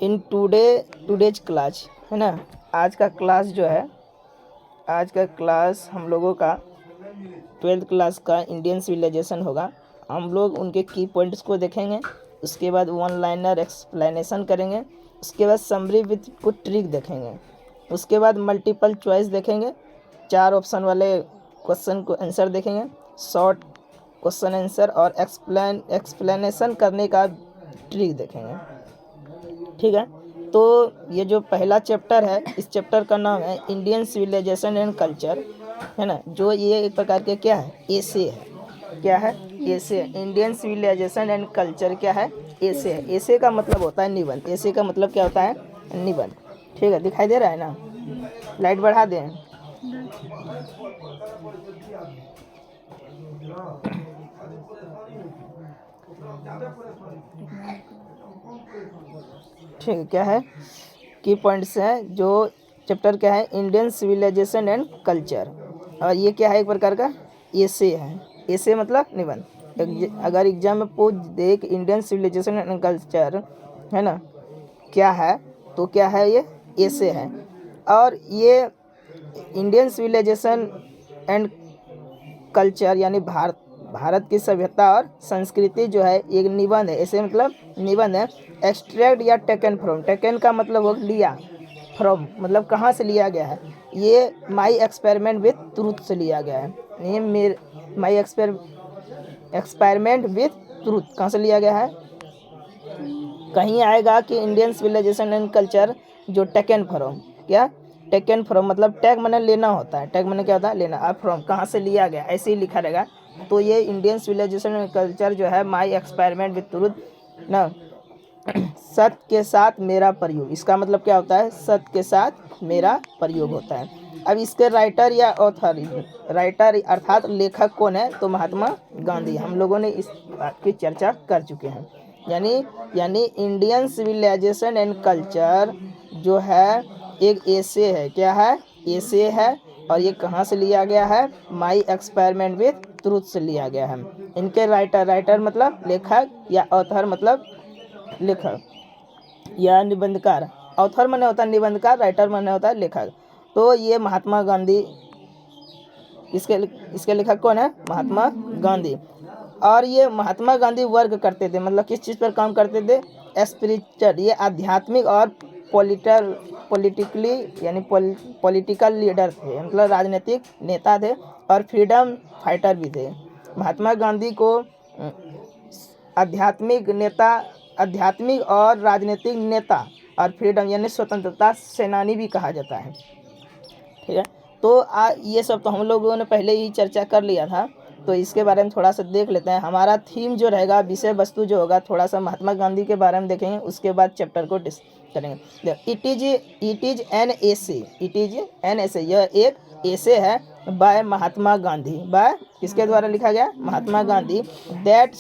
In today's class है ना। आज का क्लास जो है, आज का क्लास हम लोगों का 12th क्लास का इंडियन सिविलाइजेशन होगा। हम लोग उनके की पॉइंट्स को देखेंगे, उसके बाद वन लाइनर एक्सप्लेनेशन करेंगे, उसके बाद समरी विथ कुछ ट्रिक देखेंगे, उसके बाद मल्टीपल चॉइस देखेंगे, 4 ऑप्शन वाले क्वेश्चन को आंसर देखेंगे, शॉर्ट क्वेश्चन आंसर और एक्सप्लेनेशन करने का ट्रिक देखेंगे। ठीक है, तो ये जो पहला चैप्टर है, इस चैप्टर का नाम है इंडियन सिविलाइजेशन एंड कल्चर, है ना। जो ये एक प्रकार के क्या है, एसे है। क्या है, एसे। इंडियन सिविलाइजेशन एंड कल्चर क्या है, एसे है। एसे का मतलब होता है निबंध। एसे का मतलब क्या होता है, निबंध। ठीक है, दिखाई दे रहा है ना। लाइट बढ़ा दें। ठीक है, क्या है की पॉइंट्स हैं जो चैप्टर क्या है, इंडियन सिविलाइजेशन एंड कल्चर। और ये क्या है, एक प्रकार का एसे है। एसे मतलब निबंध। अगर एग्जाम में पूछ दे कि इंडियन सिविलाइजेशन एंड कल्चर है ना क्या है, तो क्या है, ये एसे है। और ये इंडियन सिविलाइजेशन एंड कल्चर यानी भारत की सभ्यता और संस्कृति जो है एक निबंध है। ऐसे मतलब निबंध है। एक्सट्रैक्ट या टेकन फ्रॉम, टेकन का मतलब हो लिया, फ्रॉम मतलब कहाँ से लिया गया है। ये माई एक्सपेरिमेंट विथ ट्रूथ से लिया गया है। ये मेरे माई एक्सपेरिमेंट विथ ट्रूथ कहाँ से लिया गया है। कहीं आएगा कि इंडियन सिविलाइजेशन एंड कल्चर जो टेकन फ्रॉम, क्या टेकन फ्रॉम मतलब टैग मैंने लेना होता है। टैग मैंने क्या होता है, लेना। अब फ्रॉम कहाँ से लिया गया, ऐसे ही लिखा रहेगा। तो ये इंडियन सिविलाइजेशन एंड कल्चर जो है माई एक्सपेरिमेंट विथ ट्रूथ ना, सत्य के साथ मेरा प्रयोग, इसका मतलब क्या होता है, सत्य के साथ मेरा प्रयोग होता है। अब इसके राइटर या ऑथर, राइटर अर्थात लेखक कौन है, तो महात्मा गांधी। हम लोगों ने इस बात की चर्चा कर चुके हैं। यानी इंडियन सिविलाइजेशन एंड कल्चर जो है एक एसे है। क्या है, एसे है। और ये कहाँ से लिया गया है, माई एक्सपेरिमेंट विथ ट्रूथ से लिया गया है। इनके राइटर मतलब लेखक, या ऑथर मतलब लेखक या निबंधकार। ऑथर माने होता है निबंधकार, राइटर माने होता है लेखक। तो ये महात्मा गांधी, इसके लेखक कौन है, महात्मा गांधी। और ये महात्मा गांधी वर्क करते थे, मतलब किस चीज़ पर काम करते थे, स्पिरिचुअल, ये आध्यात्मिक और पॉलिटिकली यानी पॉलिटिकल लीडर थे, मतलब राजनीतिक नेता थे और फ्रीडम फाइटर भी थे। महात्मा गांधी को आध्यात्मिक और राजनीतिक नेता और फ्रीडम यानी स्वतंत्रता सेनानी भी कहा जाता है। ठीक है, तो ये सब तो हम लोगों ने पहले ही चर्चा कर लिया था। तो इसके बारे में थोड़ा सा देख लेते हैं। हमारा थीम जो रहेगा, विषय वस्तु जो होगा, थोड़ा सा महात्मा गांधी के बारे में देखेंगे, उसके बाद चैप्टर को करेंगे। It is an essay, it is an एसे, यह एक एसे है बाय महात्मा गांधी। बाय किसके द्वारा लिखा गया, महात्मा गांधी। दैट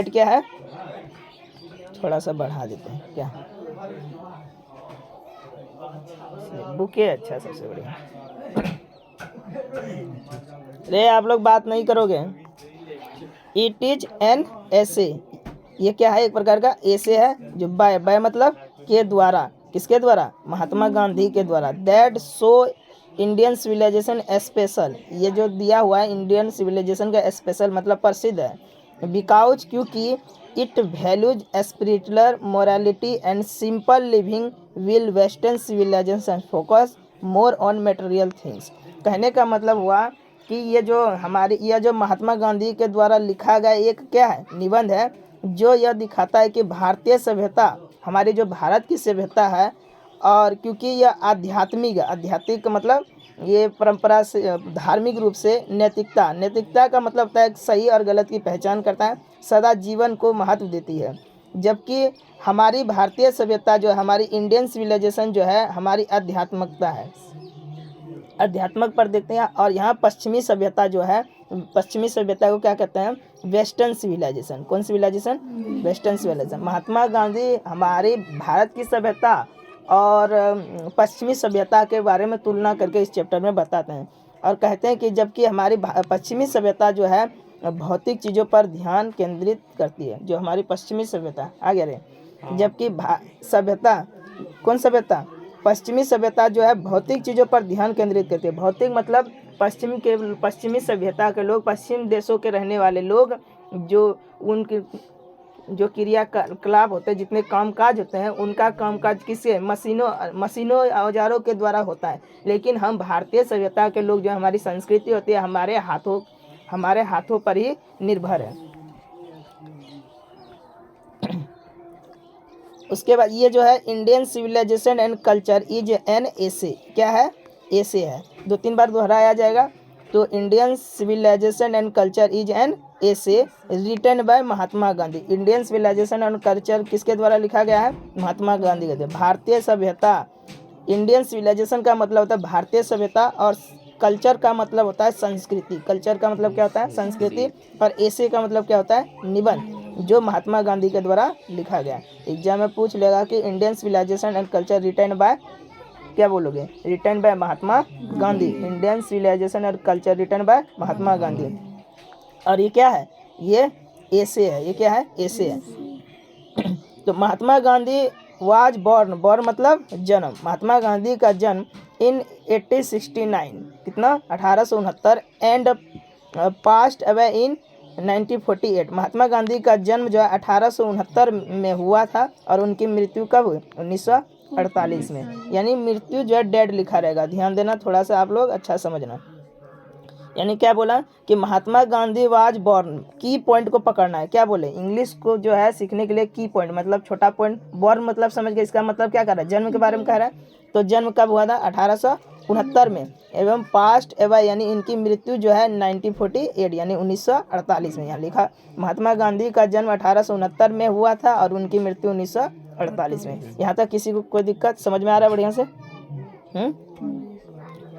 क्या है, थोड़ा सा बढ़ा देते हैं क्या, बुक है अच्छा, सबसे बढ़िया। रे आप लोग बात नहीं करोगे। इट इज एन एसे, ये क्या है, एक प्रकार का एसे है जो बाय मतलब के द्वारा, किसके द्वारा, महात्मा गांधी के द्वारा। That so Indian civilization special, ये जो दिया हुआ है इंडियन सिविलाइजेशन का स्पेशल मतलब प्रसिद्ध है। बिकॉज क्योंकि it values spiritual morality and simple living while western civilization focus more on material things. कहने का मतलब हुआ कि ये जो महात्मा गांधी के द्वारा लिखा गया एक क्या है, निबंध है, जो यह दिखाता है कि भारतीय सभ्यता, हमारी जो भारत की सभ्यता है, और क्योंकि यह आध्यात्मिक मतलब ये परंपरा से, धार्मिक रूप से नैतिकता का मतलब होता है सही और गलत की पहचान करता है, सदा जीवन को महत्व देती है। जबकि हमारी भारतीय सभ्यता जो है, हमारी इंडियन सिविलाइजेशन जो है, हमारी आध्यात्मिकता है, अध्यात्मक पर देखते हैं। और यहाँ पश्चिमी सभ्यता जो है, पश्चिमी सभ्यता को क्या कहते हैं, वेस्टर्न सिविलाइजेशन। कौन civilisation, western civilisation. Mahatma Gandhi हमारी भारत की सभ्यता और पश्चिमी सभ्यता के बारे में तुलना करके इस चैप्टर में बताते हैं और कहते हैं कि जबकि हमारी पश्चिमी सभ्यता जो है भौतिक चीज़ों पर ध्यान केंद्रित करती है, जो हमारी पश्चिमी सभ्यता आगे रहे। जबकि सभ्यता, कौन सभ्यता? पश्चिमी सभ्यता जो है भौतिक चीज़ों पर ध्यान केंद्रित करती है। भौतिक मतलब पश्चिमी सभ्यता के लोग, पश्चिम देशों के रहने वाले लोग, जो उनकी जो क्रियाकलाप होते हैं, जितने कामकाज होते हैं, उनका कामकाज किससे? मशीनों औजारों के द्वारा होता है। लेकिन हम भारतीय सभ्यता के लोग, जो हमारी संस्कृति होती है, हमारे हाथों पर ही निर्भर है। उसके बाद ये जो है Indian civilisation and culture is an essay, क्या है? एसे है, 2-3 बार दोहराया जाएगा। तो Indian civilisation and culture is an essay written by Mahatma Gandhi. Indian civilisation and culture किसके द्वारा लिखा गया है? महात्मा गांधी के द्वारा। भारतीय सभ्यता, इंडियन सिविलाइजेशन का मतलब होता है भारतीय सभ्यता, और कल्चर का मतलब होता है संस्कृति। कल्चर का मतलब क्या होता है? संस्कृति। और एसे का मतलब क्या होता है? निबंध, जो महात्मा गांधी के द्वारा लिखा गया। एग्जाम में पूछ लेगा कि Indian civilisation and culture written by, क्या बोलोगे? Written by Mahatma Gandhi. Indian civilization और culture written by Mahatma Gandhi. और ये क्या है? ये एसे है। ये क्या है? एसे है। तो Mahatma Gandhi was born, born मतलब जन्म। महात्मा गांधी का जन्म इन 1869, कितना? 1869, and passed away in 1948। Mahatma Gandhi का जन्म जो है 1869 में हुआ था, और उनकी मृत्यु कब हुई? 1948 में। यानी मृत्यु जो है डेड लिखा रहेगा, ध्यान देना, थोड़ा सा आप लोग अच्छा समझना। यानी क्या बोला कि महात्मा गांधी वाज बॉर्न, की पॉइंट को पकड़ना है। क्या बोले? इंग्लिश को जो है सीखने के लिए की पॉइंट मतलब छोटा पॉइंट, बॉर्न मतलब समझ गए, इसका मतलब क्या कर रहा है? जन्म के बारे में कह रहा है। तो जन्म कब हुआ था? 1869 में। एवं पास्ट एवं यानी इनकी मृत्यु जो है 1948 यानी 1948 में। यहाँ लिखा महात्मा गांधी का जन्म 1869 में हुआ था और उनकी मृत्यु 1948 में। यहाँ तक किसी को कोई दिक्कत? समझ में आ रहा है बढ़िया से?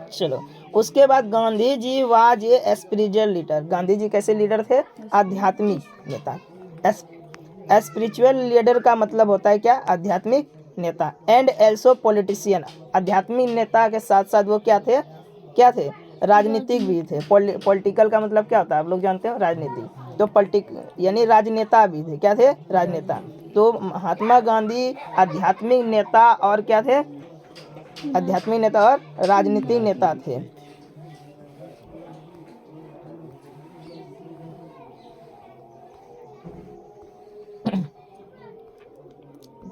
चलो, उसके बाद Gandhi ji was a spiritual leader. Gandhi ji कैसे लीडर थे? आध्यात्मिक नेता। स्पिरिचुअल लीडर का मतलब होता है क्या? आध्यात्मिक नेता। एंड एल्सो पॉलिटिशियन, आध्यात्मिक नेता के साथ साथ वो क्या थे? क्या थे? राजनीतिक भी थे। पॉलिटिकल का मतलब क्या होता है? आप लोग जानते हो, राजनीति। तो यानी राजनेता भी थे। क्या थे? राजनेता। तो महात्मा गांधी आध्यात्मिक नेता और क्या थे? आध्यात्मिक नेता और राजनीतिक नेता थे।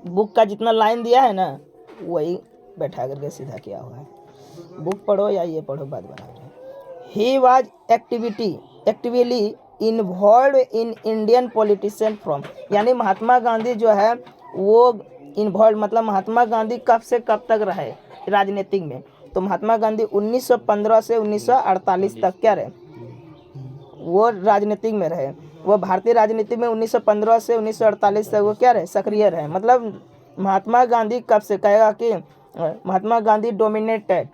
बुक का जितना लाइन दिया है ना, वही बैठा करके सीधा किया हुआ है। बुक पढ़ो या ये पढ़ो, बात बना रहे। He was actively involve in Indian politician from, यानी महात्मा गांधी जो है वो इन्वॉल्व मतलब महात्मा गांधी कब से कब तक रहे राजनीतिक में? तो महात्मा गांधी 1915 से 1948 तक क्या रहे? वो राजनीतिक में रहे। वो भारतीय राजनीति में 1915 से 1948 तक वो क्या रहे? सक्रिय रहे। मतलब महात्मा गांधी कब से, कहेगा कि महात्मा गांधी डोमिनेटेड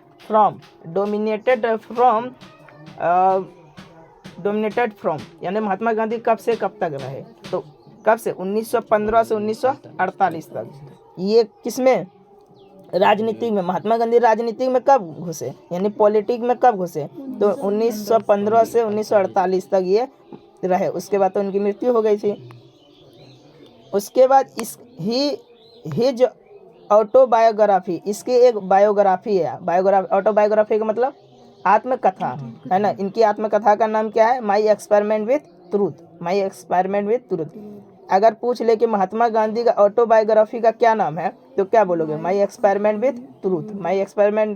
फ्रॉम यानी महात्मा गांधी कब से कब तक रहे? तो कब से? 1915 से 1948 तक। ये किसमें? राजनीति में। महात्मा गांधी राजनीति में कब घुसे? यानी पॉलिटिक में कब घुसे? तो 1915 से 1948 तक ये रहे। उसके बाद तो उनकी मृत्यु हो गई थी। उसके बाद हिज ऑटोबायोग्राफी, इसकी एक बायोग्राफी है। ऑटोबायोग्राफी का मतलब आत्मकथा है ना। इनकी आत्मकथा का नाम क्या है? My experiment with truth. अगर पूछ ले कि महात्मा गांधी का ऑटोबायोग्राफी का क्या नाम है, तो क्या बोलोगे? My experiment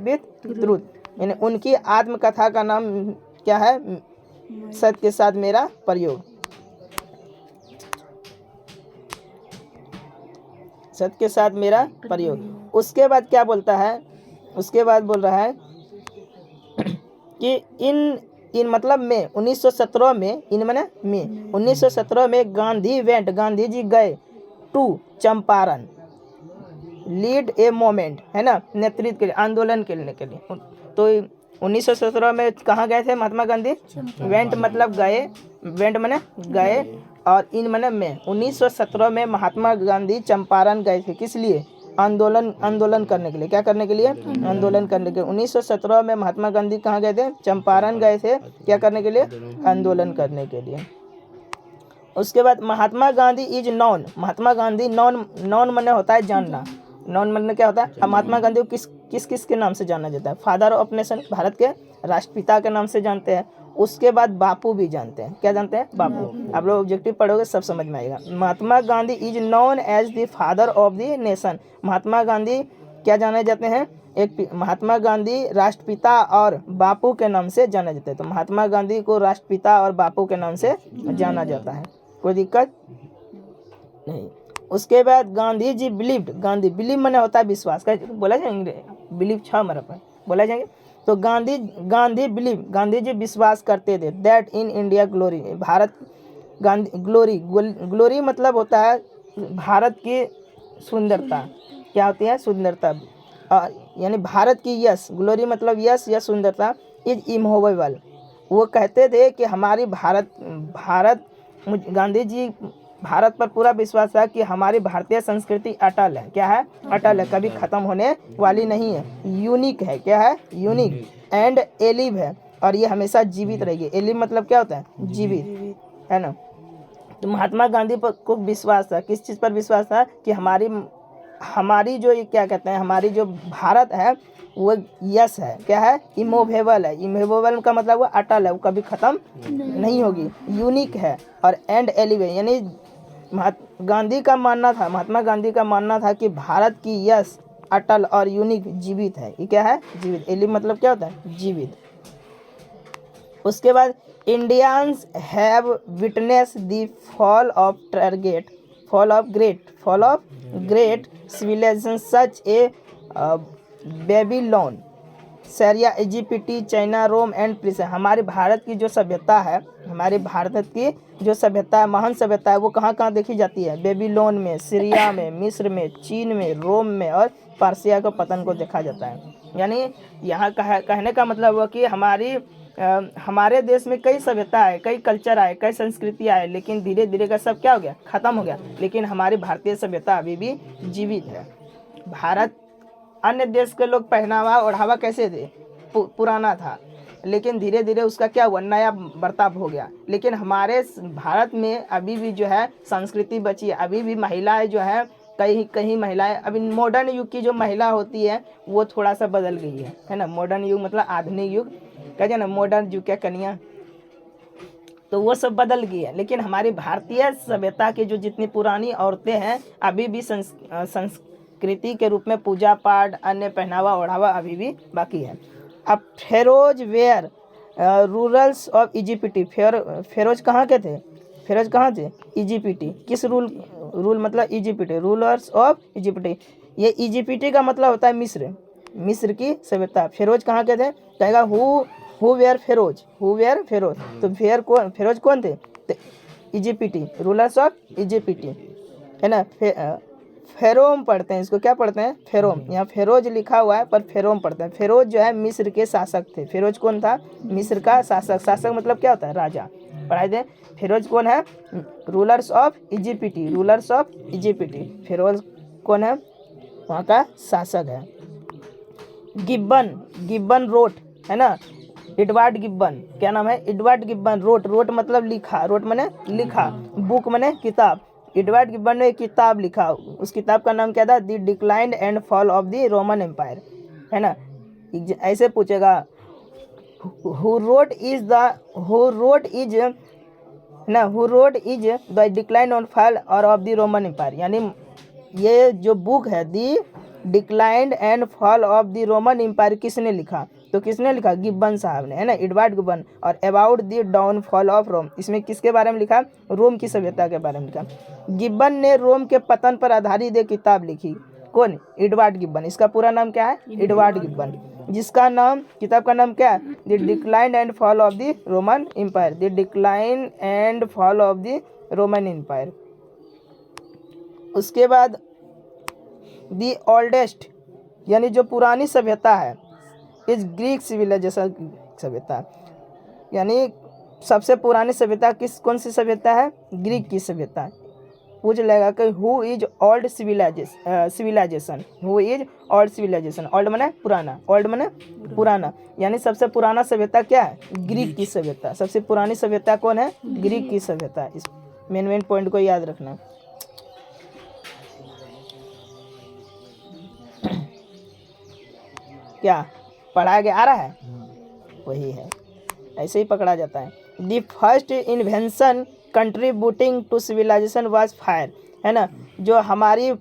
with truth. यानी उनकी आत्मकथा का नाम क्या है? सत्य के साथ मेरा प्रयोग। सत्य के साथ मेरा प्रयोग। उसके बाद क्या बोलता है? उसके बाद बोल रहा है कि इन मतलब में 1917 में, इन मैंने में 1917 में गांधी जी गए to Champaran, lead a movement, है ना, नेतृत्व के लिए, आंदोलन करने के लिए। तो 1917 में कहाँ गए थे महात्मा गांधी? वेंट मतलब गए, वेंट मैंने गए, और इन मैंने में 1917 में महात्मा गांधी चंपारण गए थे। किस लिए? आंदोलन करने के लिए, क्या करने के लिए? आंदोलन करने के लिए। 1917 में महात्मा गांधी कहाँ गए थे? चंपारण गए थे, क्या करने के लिए? आंदोलन करने के लिए। उसके बाद Mahatma Gandhi is known, Mahatma Gandhi known माने होता है जानना, नॉन माने क्या होता है? अब महात्मा गांधी को किस किस के नाम से जाना जाता है? फादर ऑफ नेशन, भारत के राष्ट्रपिता के नाम से जानते हैं। उसके बाद बापू भी जानते हैं, क्या जानते हैं? बापू। आप लोग ऑब्जेक्टिव पढ़ोगे सब समझ में आएगा। Mahatma Gandhi is known as the father of the nation, Mahatma Gandhi क्या जाने जाते हैं? महात्मा गांधी राष्ट्रपिता और बापू के नाम से जाना जाता है। तो महात्मा गांधी को राष्ट्रपिता और बापू के नाम से जाना जाता है, कोई दिक्कत नहीं। उसके बाद गांधी जी बिलीव्ड, गांधी बिलीव माने होता है विश्वास, बोला जाएंगे बिलीव 6 मर पर बोला जाएंगे। तो गांधी बिलीव, गांधी जी विश्वास करते थे that in India glory, Bharat Gandhi glory मतलब होता है भारत की सुंदरता, क्या होती है? सुंदरता, यानी भारत की यश, ग्लोरी मतलब यश या सुंदरता, इज इमूवेबल। वो कहते थे कि हमारी गांधी जी भारत पर पूरा विश्वास था कि हमारी भारतीय संस्कृति अटल है, क्या है? अटल है, कभी खत्म होने वाली नहीं है, यूनिक है, क्या है? यूनिक, एंड एलिव है, और ये हमेशा जीवित रहेगी। एलिव मतलब क्या होता है? जीवित, है ना। तो महात्मा गांधी पर को विश्वास था, किस चीज़ पर विश्वास था? कि हमारी जो ये क्या कहते हैं, हमारी जो भारत है वो यस है, क्या है? इमूवेबल है, इमूवेबल का मतलब वो अटल है, वो कभी ख़त्म नहीं होगी, यूनिक है, और एंड एलिव है। यानी महात्मा गांधी का मानना था कि भारत की यश अटल और यूनिक जीवित है, ये क्या है? जीवित। एलिव मतलब क्या होता है? जीवित। उसके बाद Indians have witness the fall of great civilization such a Babylon, Syria, Egypt, China, Rome and prince. हमारे भारत की जो सभ्यता है, हमारे भारत की जो सभ्यता है, महान सभ्यता है, वो कहाँ कहाँ देखी जाती है? बेबीलोन में, सीरिया में, मिस्र में, चीन में, रोम में और पार्सिया के पतन को देखा जाता है। यानी यहाँ कहने का मतलब हुआ कि हमारे देश में कई सभ्यता है, कई कल्चर आए, कई संस्कृति आए, लेकिन धीरे धीरे का सब क्या हो गया? खत्म हो गया। लेकिन हमारी भारतीय सभ्यता अभी भी जीवित है। भारत, अन्य देश के लोग पहनावा ओढ़ावा कैसे थे? पुराना था, लेकिन धीरे धीरे उसका क्या हुआ? नया बर्ताव हो गया। लेकिन हमारे भारत में अभी भी जो है संस्कृति बची है, अभी भी महिलाएं जो है, कहीं महिलाएं, अभी मॉडर्न युग की जो महिला होती है वो थोड़ा सा बदल गई है ना। मॉडर्न युग मतलब आधुनिक युग, कहते हैं ना मॉडर्न युग क्या कन्या, तो वो सब बदल गई है। लेकिन हमारी भारतीय सभ्यता की जो जितनी पुरानी औरतें हैं अभी भी संस्कृति के रूप में पूजा पाठ, अन्य पहनावा ओढ़ावा अभी भी बाकी है। अब Pharaohs were rulers of Egypt, Pharaohs कहाँ के थे? फेरोज कहाँ थे? इजिप्टी। किस रूल मतलब इजिप्टी, रूलर्स ऑफ इजिप्टी। ये इजिप्टी का मतलब होता है मिस्र की सभ्यता। फेरोज कहाँ के थे? कहेगा हु वेयर फेरोज, तो फेरोज कौन थे? इजिप्टी, रूलर्स ऑफ इजिप्टी, है ना। फेरोम पढ़ते हैं इसको, क्या पढ़ते हैं? फेरोम। यहाँ फेरोज लिखा हुआ है पर फेरोम पढ़ते हैं। फेरोज जो है मिस्र के शासक थे। फेरोज कौन था? मिस्र का शासक मतलब क्या होता है? राजा। पढ़ाई दे। फेरोज कौन है? Rulers of Egypt. फेरोज कौन है? वहाँ का शासक है। गिब्बन रोट, है ना। एडवर्ड गिब्बन, क्या नाम है? एडवर्ड गिब्बन रोट मतलब लिखा, रोट माने लिखा, बुक माने किताब। एडवर्ड गिब्बन ने एक किताब लिखा, उस किताब का नाम क्या था? The decline and fall of the Roman empire, है ना। ऐसे पूछेगा who wrote is the decline and fall और ऑफ द रोमन एम्पायर। यानी ये जो बुक है the decline and fall of the Roman empire किसने लिखा? तो किसने लिखा? गिब्बन साहब ने, है ना, एडवर्ड गिब्बन। और about the downfall of Rome, इसमें किसके बारे में लिखा? रोम की सभ्यता के बारे में लिखा। गिब्बन ने रोम के पतन पर आधारित एक किताब लिखी। कौन? Edward Gibbon. इसका पूरा नाम क्या है? Edward Gibbon. जिसका नाम, किताब का नाम क्या है? The decline and fall of the Roman empire. The decline and fall of the Roman empire. उसके बाद दी ओल्डेस्ट, यानी जो पुरानी सभ्यता है, इस ग्रीक सिविलाइजेशन सभ्यता, यानी सबसे पुरानी सभ्यता कौन सी सभ्यता है? ग्रीक की सभ्यता। पूछ लेगा कि who is old civilization, who is old civilization. Old माने पुराना, ओल्ड माने पुराना, यानी सबसे पुराना सभ्यता क्या है? ग्रीक की सभ्यता। सबसे पुरानी सभ्यता कौन है? ग्रीक की सभ्यता। इस मेन पॉइंट को याद रखना। क्या पढ़ा के आ रहा है? वही है, ऐसे ही पकड़ा जाता है। The first invention contributing to civilization was fire, है ना। जो हमारी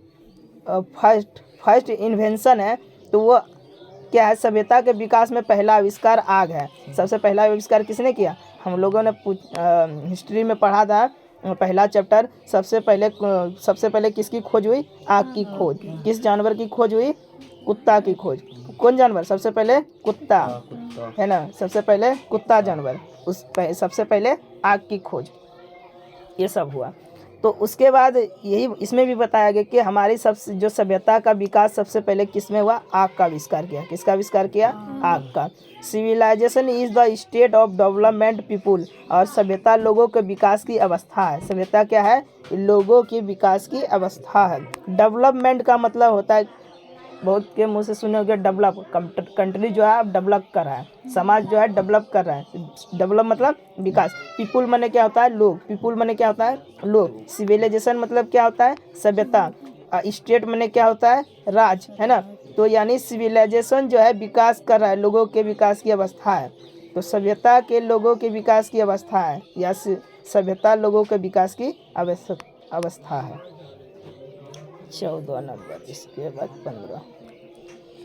फर्स्ट इन्वेंशन है, तो वो क्या है? सभ्यता के विकास में पहला आविष्कार आग है। सबसे पहला आविष्कार किसने किया? हम लोगों ने हिस्ट्री में पढ़ा था, पहला चैप्टर। सबसे पहले किसकी खोज हुई? आग की खोज। किस जानवर की खोज हुई? कुत्ता की खोज। कौन जानवर? सबसे पहले कुत्ता, है ना। सबसे पहले कुत्ता जानवर, सबसे पहले आग की खोज, ये सब हुआ। तो उसके बाद यही इसमें भी बताया गया कि हमारी सबसे जो सभ्यता का विकास सबसे पहले किसमें हुआ? आग का आविष्कार किया। किसका आविष्कार किया? आग का। Civilization is the state of development people, और सभ्यता लोगों के विकास की अवस्था है। सभ्यता क्या है? लोगों के विकास की अवस्था है। डेवलपमेंट का मतलब होता है, बहुत के मुंह से सुने होंगे, डेवलप। कंट्री जो है अब डेवलप कर रहा है, समाज जो है डेवलप कर रहा है। डेवलप मतलब विकास। पीपुल माने क्या होता है? लोग। पीपुल माने क्या होता है? लोग। सिविलाइजेशन मतलब क्या होता है? सभ्यता। स्टेट माने क्या होता है? राज, है ना। तो यानी सिविलाइजेशन जो है विकास कर रहा है, लोगों के विकास की अवस्था है। तो सभ्यता के लोगों के विकास की अवस्था है, या सभ्यता लोगों के विकास की अवस्था है। 14 नंबर, इसके बाद 15।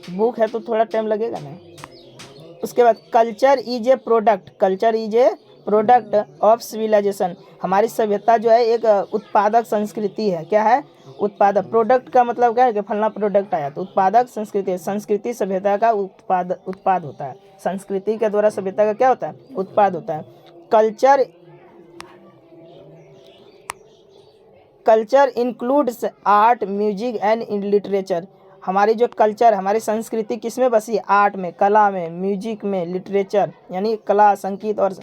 बुक है तो थोड़ा टाइम लगेगा ना। उसके बाद culture is a product, culture is a product of civilization. हमारी सभ्यता जो है एक उत्पादक संस्कृति है। क्या है? उत्पादक। प्रोडक्ट का मतलब क्या है? कि फलना प्रोडक्ट आया, तो उत्पादक संस्कृति है। संस्कृति सभ्यता का उत्पाद होता है। संस्कृति के द्वारा सभ्यता का क्या होता है? उत्पाद होता है। Culture includes art, music and literature. हमारी जो कल्चर, हमारी संस्कृति किस में बसी है? आर्ट में, कला में, म्यूजिक में, लिटरेचर यानी कला, संगीत और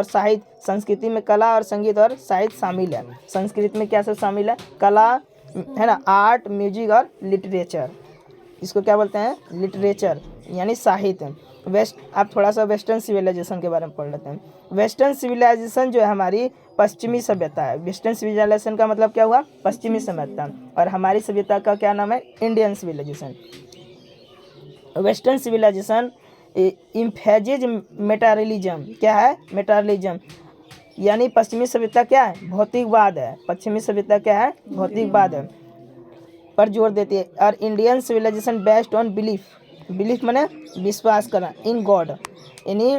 साहित्य। संस्कृति में कला और संगीत और साहित्य शामिल है। संस्कृति में क्या सब शामिल है? कला, है ना, आर्ट, म्यूजिक और लिटरेचर। इसको क्या बोलते हैं? लिटरेचर यानी साहित्य। आप थोड़ा सा वेस्टर्न सिविलाइजेशन के बारे में पढ़ लेते हैं। वेस्टर्न सिविलाइजेशन जो है हमारी पश्चिमी सभ्यता है। वेस्टर्न सिविलाइजेशन का मतलब क्या हुआ? पश्चिमी सभ्यता। और हमारी सभ्यता का क्या नाम है? Indian civilisation. Western civilisation emphasises materialism. क्या है? मेटारियलिज्म। यानी पश्चिमी सभ्यता क्या है? भौतिकवाद है। पश्चिमी सभ्यता क्या है? भौतिकवाद है पर जोर देती है। और Indian civilization based on belief माने विश्वास करना, इन गॉड। यानी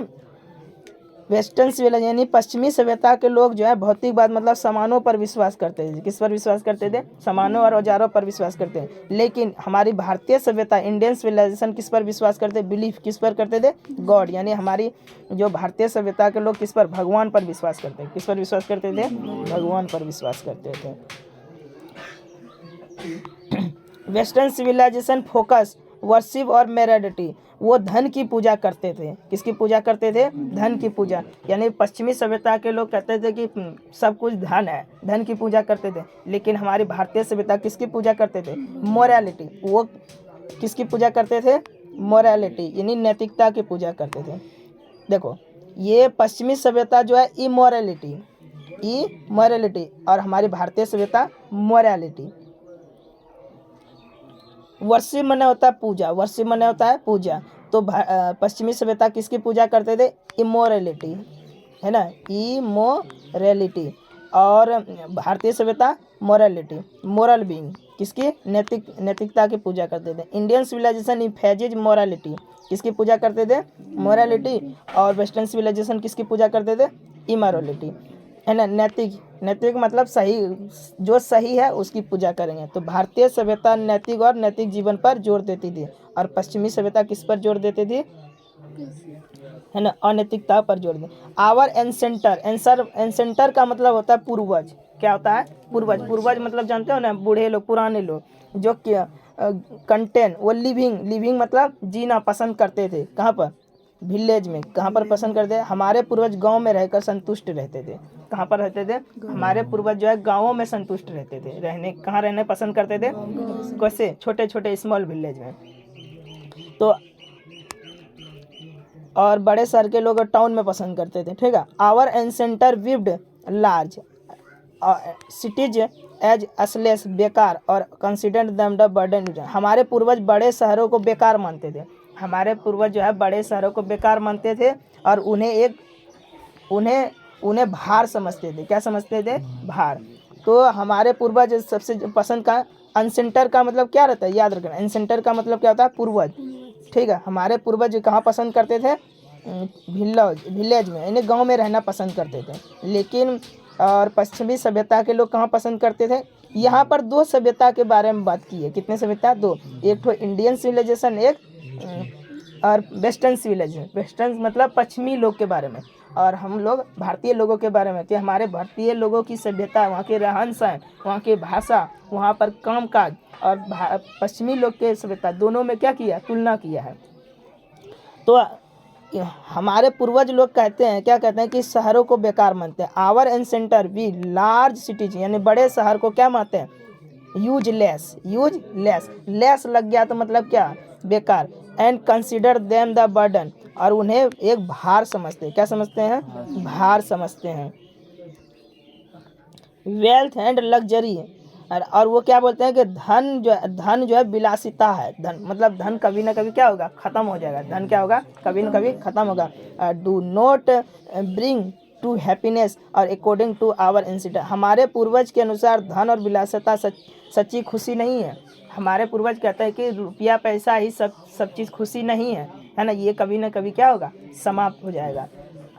वेस्टर्न सिविलाइजेशन यानी पश्चिमी सभ्यता के लोग जो है भौतिकवाद मतलब सामानों पर विश्वास करते थे। किस पर विश्वास करते थे? सामानों और औजारों पर विश्वास करते हैं। लेकिन हमारी भारतीय सभ्यता, इंडियन सिविलाइजेशन किस पर विश्वास करते? बिलीफ। किस पर करते थे? गॉड। यानी हमारी जो भारतीय सभ्यता के लोग किस पर? भगवान पर विश्वास करते हैं। किस पर विश्वास करते थे? भगवान पर विश्वास करते थे। वेस्टर्न सिविलाइजेशन फोकस वर्शिप और मेरिडिटी। वो धन की पूजा करते थे। किसकी पूजा करते थे? धन की पूजा। यानी पश्चिमी सभ्यता के लोग कहते थे कि सब कुछ धन है, धन की पूजा करते थे। लेकिन हमारी भारतीय सभ्यता किसकी पूजा करते थे? मोरालिटी। वो किसकी पूजा करते थे? मोरालिटी यानी नैतिकता की पूजा करते थे। देखो, ये पश्चिमी सभ्यता जो है इमोरलिटी, और हमारी भारतीय सभ्यता मोरालिटी। वर्शिप माने होता है पूजा, वर्शिप माने होता है पूजा। तो पश्चिमी सभ्यता किसकी पूजा करते थे? इमोरलिटी, है ना, इमोरलिटी। और भारतीय सभ्यता मोरालिटी, मोरल बीइंग। किसकी? नैतिकता की पूजा करते थे। Indian civilisation emphasises morality. किसकी पूजा करते थे? मोरालिटी। और वेस्टर्न सिविलाइजेशन किसकी पूजा करते थे? इमोरलिटी, है ना, नैतिक मतलब सही, जो सही है उसकी पूजा करेंगे। तो भारतीय सभ्यता नैतिक जीवन पर जोर देती थी, और पश्चिमी सभ्यता किस पर जोर देती थी? है ना, अनैतिकता पर जोर दे। आवर एंसेंटर का मतलब होता है पूर्वज। क्या होता है? पूर्वज मतलब जानते हो ना, बूढ़े लोग, पुराने लोग जो कंटेंट वो लिविंग मतलब जीना पसंद करते थे। कहाँ पर? विलेज में। कहाँ पर पसंद करते? हमारे पूर्वज गांव में रहकर संतुष्ट रहते थे। कहाँ पर रहते थे? हमारे पूर्वज जो है गाँवों में संतुष्ट रहते थे, कहाँ रहने पसंद करते थे? कैसे? छोटे छोटे स्मॉल विलेज में। तो और बड़े शहर के लोग टाउन में पसंद करते थे, ठीक है। आवर एंसेंटर विव्ड लार्ज सिटीज एज असलेस, बेकार, और कंसिडर्ड देम द बर्डन। हमारे पूर्वज बड़े शहरों को बेकार मानते थे, हमारे पूर्वज जो है बड़े शहरों को बेकार मानते थे और उन्हें भार समझते थे। क्या समझते थे? भार। तो हमारे पूर्वज सबसे पसंद का, अनसेंटर का मतलब क्या रहता है, याद रखना। अनसेंटर का मतलब क्या होता है? पूर्वज, ठीक है। हमारे पूर्वज कहाँ पसंद करते थे? विलेज में, यानी गांव में रहना पसंद करते थे। लेकिन और पश्चिमी सभ्यता के लोग कहाँ पसंद करते थे? यहाँ पर दो सभ्यता के बारे में बात की है। कितने सभ्यता? दो। एक तो इंडियन सिविलाइजेशन, एक और वेस्टर्न सिविलाइजेशन। वेस्टर्न मतलब पश्चिमी लोग के बारे में, और हम लोग भारतीय लोगों के बारे में। कि हमारे भारतीय लोगों की सभ्यता, वहाँ के रहन सहन, वहाँ की भाषा, वहाँ पर काम काज, और पश्चिमी लोग के सभ्यता, दोनों में क्या किया? तुलना किया है। तो हमारे पूर्वज लोग कहते हैं, क्या कहते हैं? कि शहरों को बेकार मानते हैं। आवर एंसेंटर वी लार्ज सिटीज, यानी बड़े शहर को क्या मानते हैं? यूजलेस। लेस लग गया तो मतलब क्या? बेकार। And consider them the burden, और उन्हें एक भार समझते हैं। क्या समझते हैं? भार समझते हैं। वेल्थ एंड लग्जरी, और वो क्या बोलते हैं? कि धन जो है विलासिता है। धन मतलब धन कभी ना कभी क्या होगा? खत्म हो जाएगा। धन क्या होगा? कभी ना कभी खत्म होगा। Do not bring to happiness और अकॉर्डिंग टू आवर इंसिडेंट। हमारे पूर्वज के अनुसार धन और विलासिता सच्ची खुशी नहीं है। हमारे पूर्वज कहते हैं कि रुपया पैसा ही सब चीज़ खुशी नहीं है ना। ये कभी ना कभी क्या होगा? समाप्त हो जाएगा।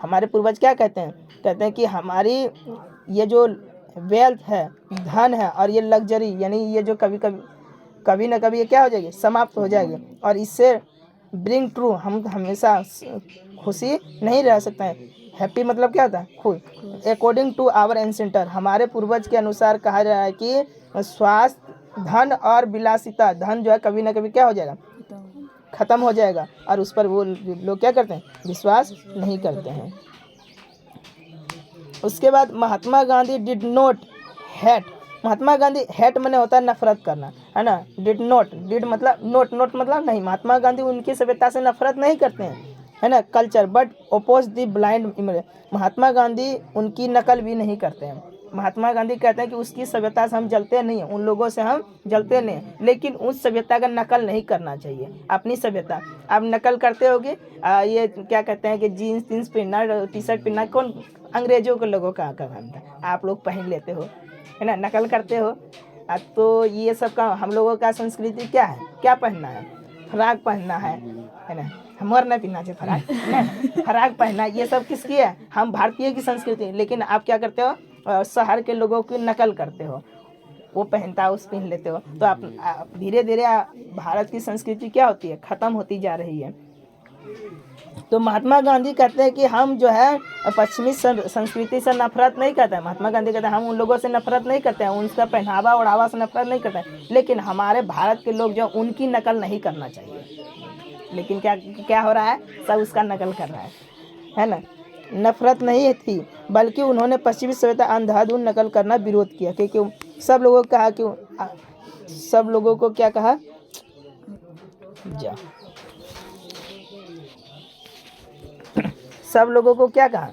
हमारे पूर्वज क्या कहते हैं? कहते हैं कि हमारी ये जो वेल्थ है, धन है, और ये लग्जरी, यानी ये जो कभी ना कभी ये क्या हो जाएगी? समाप्त हो जाएगी। और इससे ब्रिंग ट्रू, हम हमेशा खुशी नहीं रह सकते हैं। हैप्पी मतलब क्या होता है? खुश। अकॉर्डिंग टू आवर एंसेंटर, हमारे पूर्वज के अनुसार कहा जा रहा है कि स्वास्थ्य, धन और विलासिता, धन जो है कभी ना कभी क्या हो जाएगा? खत्म हो जाएगा। और उस पर वो लोग क्या करते हैं? विश्वास नहीं करते हैं। उसके बाद Mahatma Gandhi did not hate. Mahatma Gandhi, hate मैंने होता है नफरत करना, है ना। डिड मतलब नोट मतलब नहीं। महात्मा गांधी उनकी सभ्यता से नफरत नहीं करते हैं, है ना। Culture but oppose the blind. Mahatma Gandhi उनकी नकल भी नहीं करते हैं। महात्मा गांधी कहते हैं कि उसकी सभ्यता से हम जलते नहीं हैं, उन लोगों से हम जलते नहीं हैं, लेकिन उस सभ्यता का नकल नहीं करना चाहिए। अपनी सभ्यता आप नकल करते होगे, ये क्या कहते हैं कि जीन्स पहनना, टी शर्ट पहनना कौन? अंग्रेजों के लोगों का काम था। आप लोग पहन लेते हो, है ना, नकल करते हो। तो ये सब का हम लोगों का संस्कृति क्या है? क्या पहनना है? फ्राक पहनना है ना। हमारे नहीं पहनना चाहिए फ्राक, है ना। फ्राक पहनना, ये सब किसकी है? हम भारतीय की संस्कृति। लेकिन आप क्या करते हो? शहर के लोगों की नकल करते हो। वो पहनता है, उस पहन लेते हो। तो आप धीरे धीरे भारत की संस्कृति क्या होती है? खत्म होती जा रही है। तो महात्मा गांधी कहते हैं कि हम जो है पश्चिमी संस्कृति से नफरत नहीं करते हैं। महात्मा गांधी कहते हैं हम उन लोगों से नफरत नहीं करते हैं, उनका पहनावा ओढ़ावा से नफरत नहीं करते हैं, लेकिन हमारे भारत के लोग जो उनकी नकल नहीं करना चाहिए। लेकिन क्या हो रहा है? सब उसका नकल कर रहा है ना। नफरत नहीं थी, बल्कि उन्होंने पश्चिमी सभ्यता अंधाधुंध नकल करना विरोध किया। क्योंकि सब लोगों को कहा कि सब लोगों को क्या कहा? सब लोगों को क्या कहा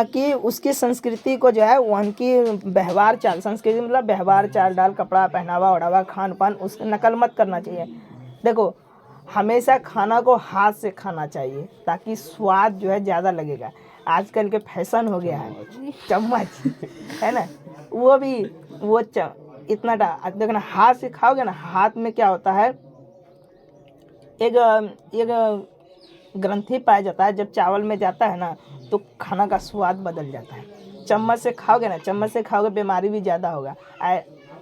कि उसकी संस्कृति को जो है उनकी व्यवहार चाल, संस्कृति मतलब व्यवहार चाल डाल, कपड़ा पहनावा ओढ़ावा, खान पान, उसकी नकल मत करना चाहिए। देखो, हमेशा खाना को हाथ से खाना चाहिए ताकि स्वाद जो है ज़्यादा लगेगा। आजकल के फैशन हो गया है चम्मच, है ना, वो भी वो इतना देखना, हाथ से खाओगे ना, हाथ में क्या होता है? एक ग्रंथि पाया जाता है, जब चावल में जाता है ना तो खाना का स्वाद बदल जाता है। चम्मच से खाओगे ना, चम्मच से खाओगे बीमारी भी ज़्यादा होगा।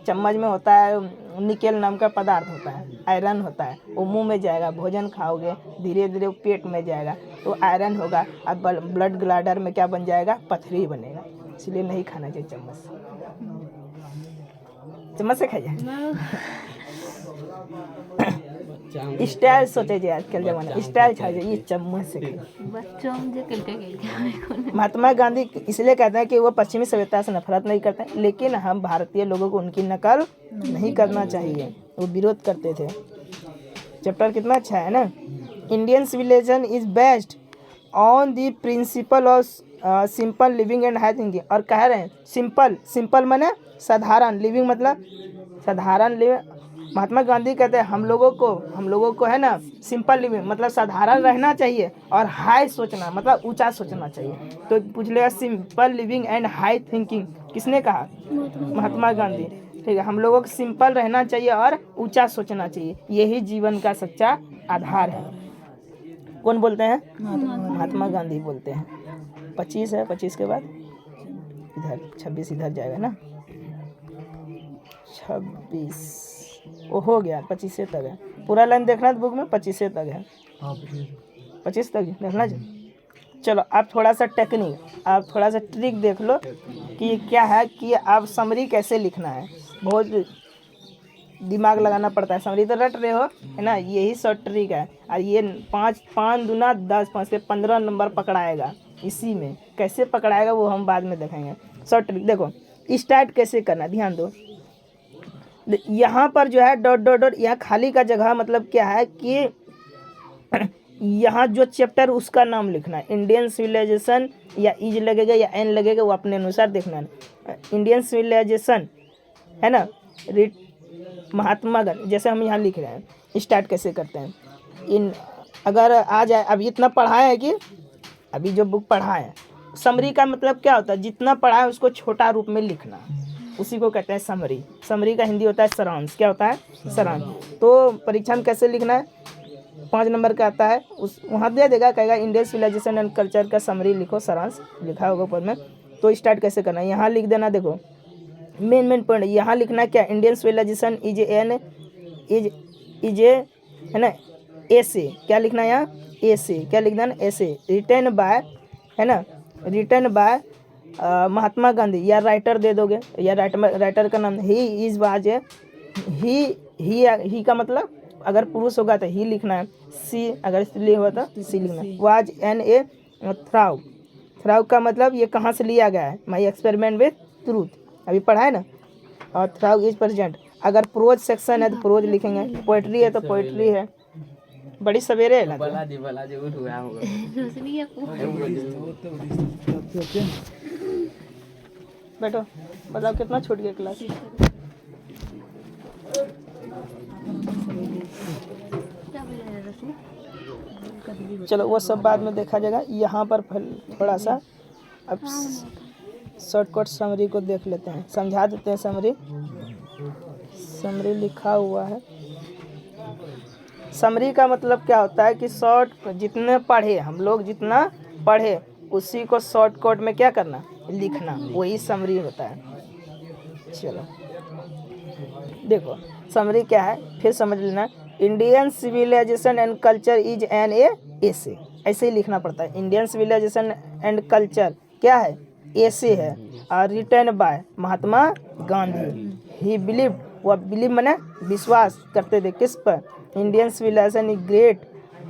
चम्मच में होता है निकेल नाम का पदार्थ होता है, आयरन होता है, वो मुंह में जाएगा, भोजन खाओगे धीरे धीरे पेट में जाएगा तो आयरन होगा, और ब्लड ग्लैडर में क्या बन जाएगा? पथरी बनेगा। इसलिए नहीं खाना चाहिए चम्मच से। चम्मच से खाइए। स्टाइल सोचे जे आजकल जमाना स्टाइल छा ये चम्मच से बच्चों मुझे क्रिकेट महात्मा गांधी इसलिए कहते हैं कि वो पश्चिमी सभ्यता से नफरत नहीं करते, लेकिन हम भारतीय लोगों को उनकी नकल नहीं करना चाहिए, वो विरोध करते थे। चैप्टर कितना अच्छा है ना। Indian civilization is based on the principle of simple living and high thinking. और कह रहे हैं सिंपल माने साधारण, लिविंग मतलब साधारण लिविंग। महात्मा गांधी कहते हैं हम लोगों को है ना सिंपल लिविंग मतलब साधारण रहना चाहिए, और हाई सोचना मतलब ऊंचा सोचना चाहिए। तो पूछ लेगा simple living and high thinking किसने कहा? महात्मा गांधी। ठीक है, हम लोगों को सिंपल रहना चाहिए और ऊंचा सोचना चाहिए, यही जीवन का सच्चा आधार है। कौन बोलते हैं? महात्मा गांधी बोलते हैं। 25 है, 25 के बाद इधर 26 इधर जाएगा ना। 26 वो हो गया, 25 से तक है। पूरा लाइन देखना बुक में 25 से तक है, 25 तक देखना चाहिए। चलो आप थोड़ा सा टेक्निक, आप थोड़ा सा ट्रिक देख लो कि क्या है कि आप समरी कैसे लिखना है। बहुत दिमाग लगाना पड़ता है, समरी तो रट रहे हो है ना, यही शॉर्ट ट्रिक है। और ये 5 दूना 10, 5 से 15 नंबर पकड़ाएगा। इसी में कैसे पकड़ाएगा वो हम बाद में देखेंगे। शॉर्ट ट्रिक देखो, स्टार्ट कैसे करना, ध्यान दो। यहाँ पर जो है डॉट डॉट डॉट, यहाँ खाली का जगह मतलब क्या है कि यहाँ जो चैप्टर उसका नाम लिखना है। इंडियन सिविलाइजेशन या इज लगेगा या एन लगेगा, वो अपने अनुसार देखना है। इंडियन सिविलाइजेशन है ना, महात्मा गांधी, जैसे हम यहाँ लिख रहे हैं। स्टार्ट कैसे करते हैं, इन अगर आ जाए, अभी इतना पढ़ा है कि अभी जो बुक पढ़ा है, समरी का मतलब क्या होता है, जितना पढ़ा है उसको छोटा रूप में लिखना, उसी को कहते हैं समरी। समरी का हिंदी होता है सारांश। क्या होता है? सारांश। तो परीक्षा में कैसे लिखना है, 5 नंबर का आता है, उस वहाँ दे देगा, कहेगा इंडियन सिविलाइजेशन एंड कल्चर का समरी लिखो, सारांश लिखा होगा ऊपर में। तो स्टार्ट कैसे करना है, यहाँ लिख देना। देखो मेन पॉइंट यहाँ लिखना क्या, इंडियन सिविलाइजेशन इज ए है ना ऐसे। क्या लिखना है यहाँ? ऐसे। क्या लिखना है? ऐसे। रिटन बाय है ना, रिटन बाय महात्मा गांधी, या राइटर दे दोगे, या राइटर का नाम ही इज वाज है। ही का मतलब अगर पुरुष होगा तो ही लिखना है, सी अगर स्त्री होगा तो सी लिखना है। वाज एन ए थ्राउ का मतलब ये कहाँ से लिया गया है, माई एक्सपेरिमेंट विथ ट्रूथ, अभी पढ़ा है ना। और थ्राउ इज प्रेजेंट। अगर प्रोज सेक्शन है तो प्रोज लिखेंगे, पोइट्री है तो पोइट्री है। बड़ी सवेरे है ना बैठो, बताओ कितना छूट गया क्लास। चलो वो सब बाद में देखा जाएगा। यहाँ पर थोड़ा सा अब शॉर्टकट समरी को देख लेते हैं, समझा देते हैं। समरी लिखा हुआ है। समरी का मतलब क्या होता है कि शॉर्ट, जितने पढ़े हम लोग, जितना पढ़े उसी को शॉर्टकट में क्या करना, लिखना, वही समरी होता है। चलो देखो समरी क्या है, फिर समझ लेना। Indian civilisation and culture is an essay, ऐसे ही लिखना पड़ता है। इंडियन सिविलाइजेशन एंड कल्चर क्या है, ऐसे है। और written by Mahatma Gandhi. He believe, वह बिलीव माने विश्वास करते थे, किस पर? इंडियन सिविलाइजेशन इज ग्रेट,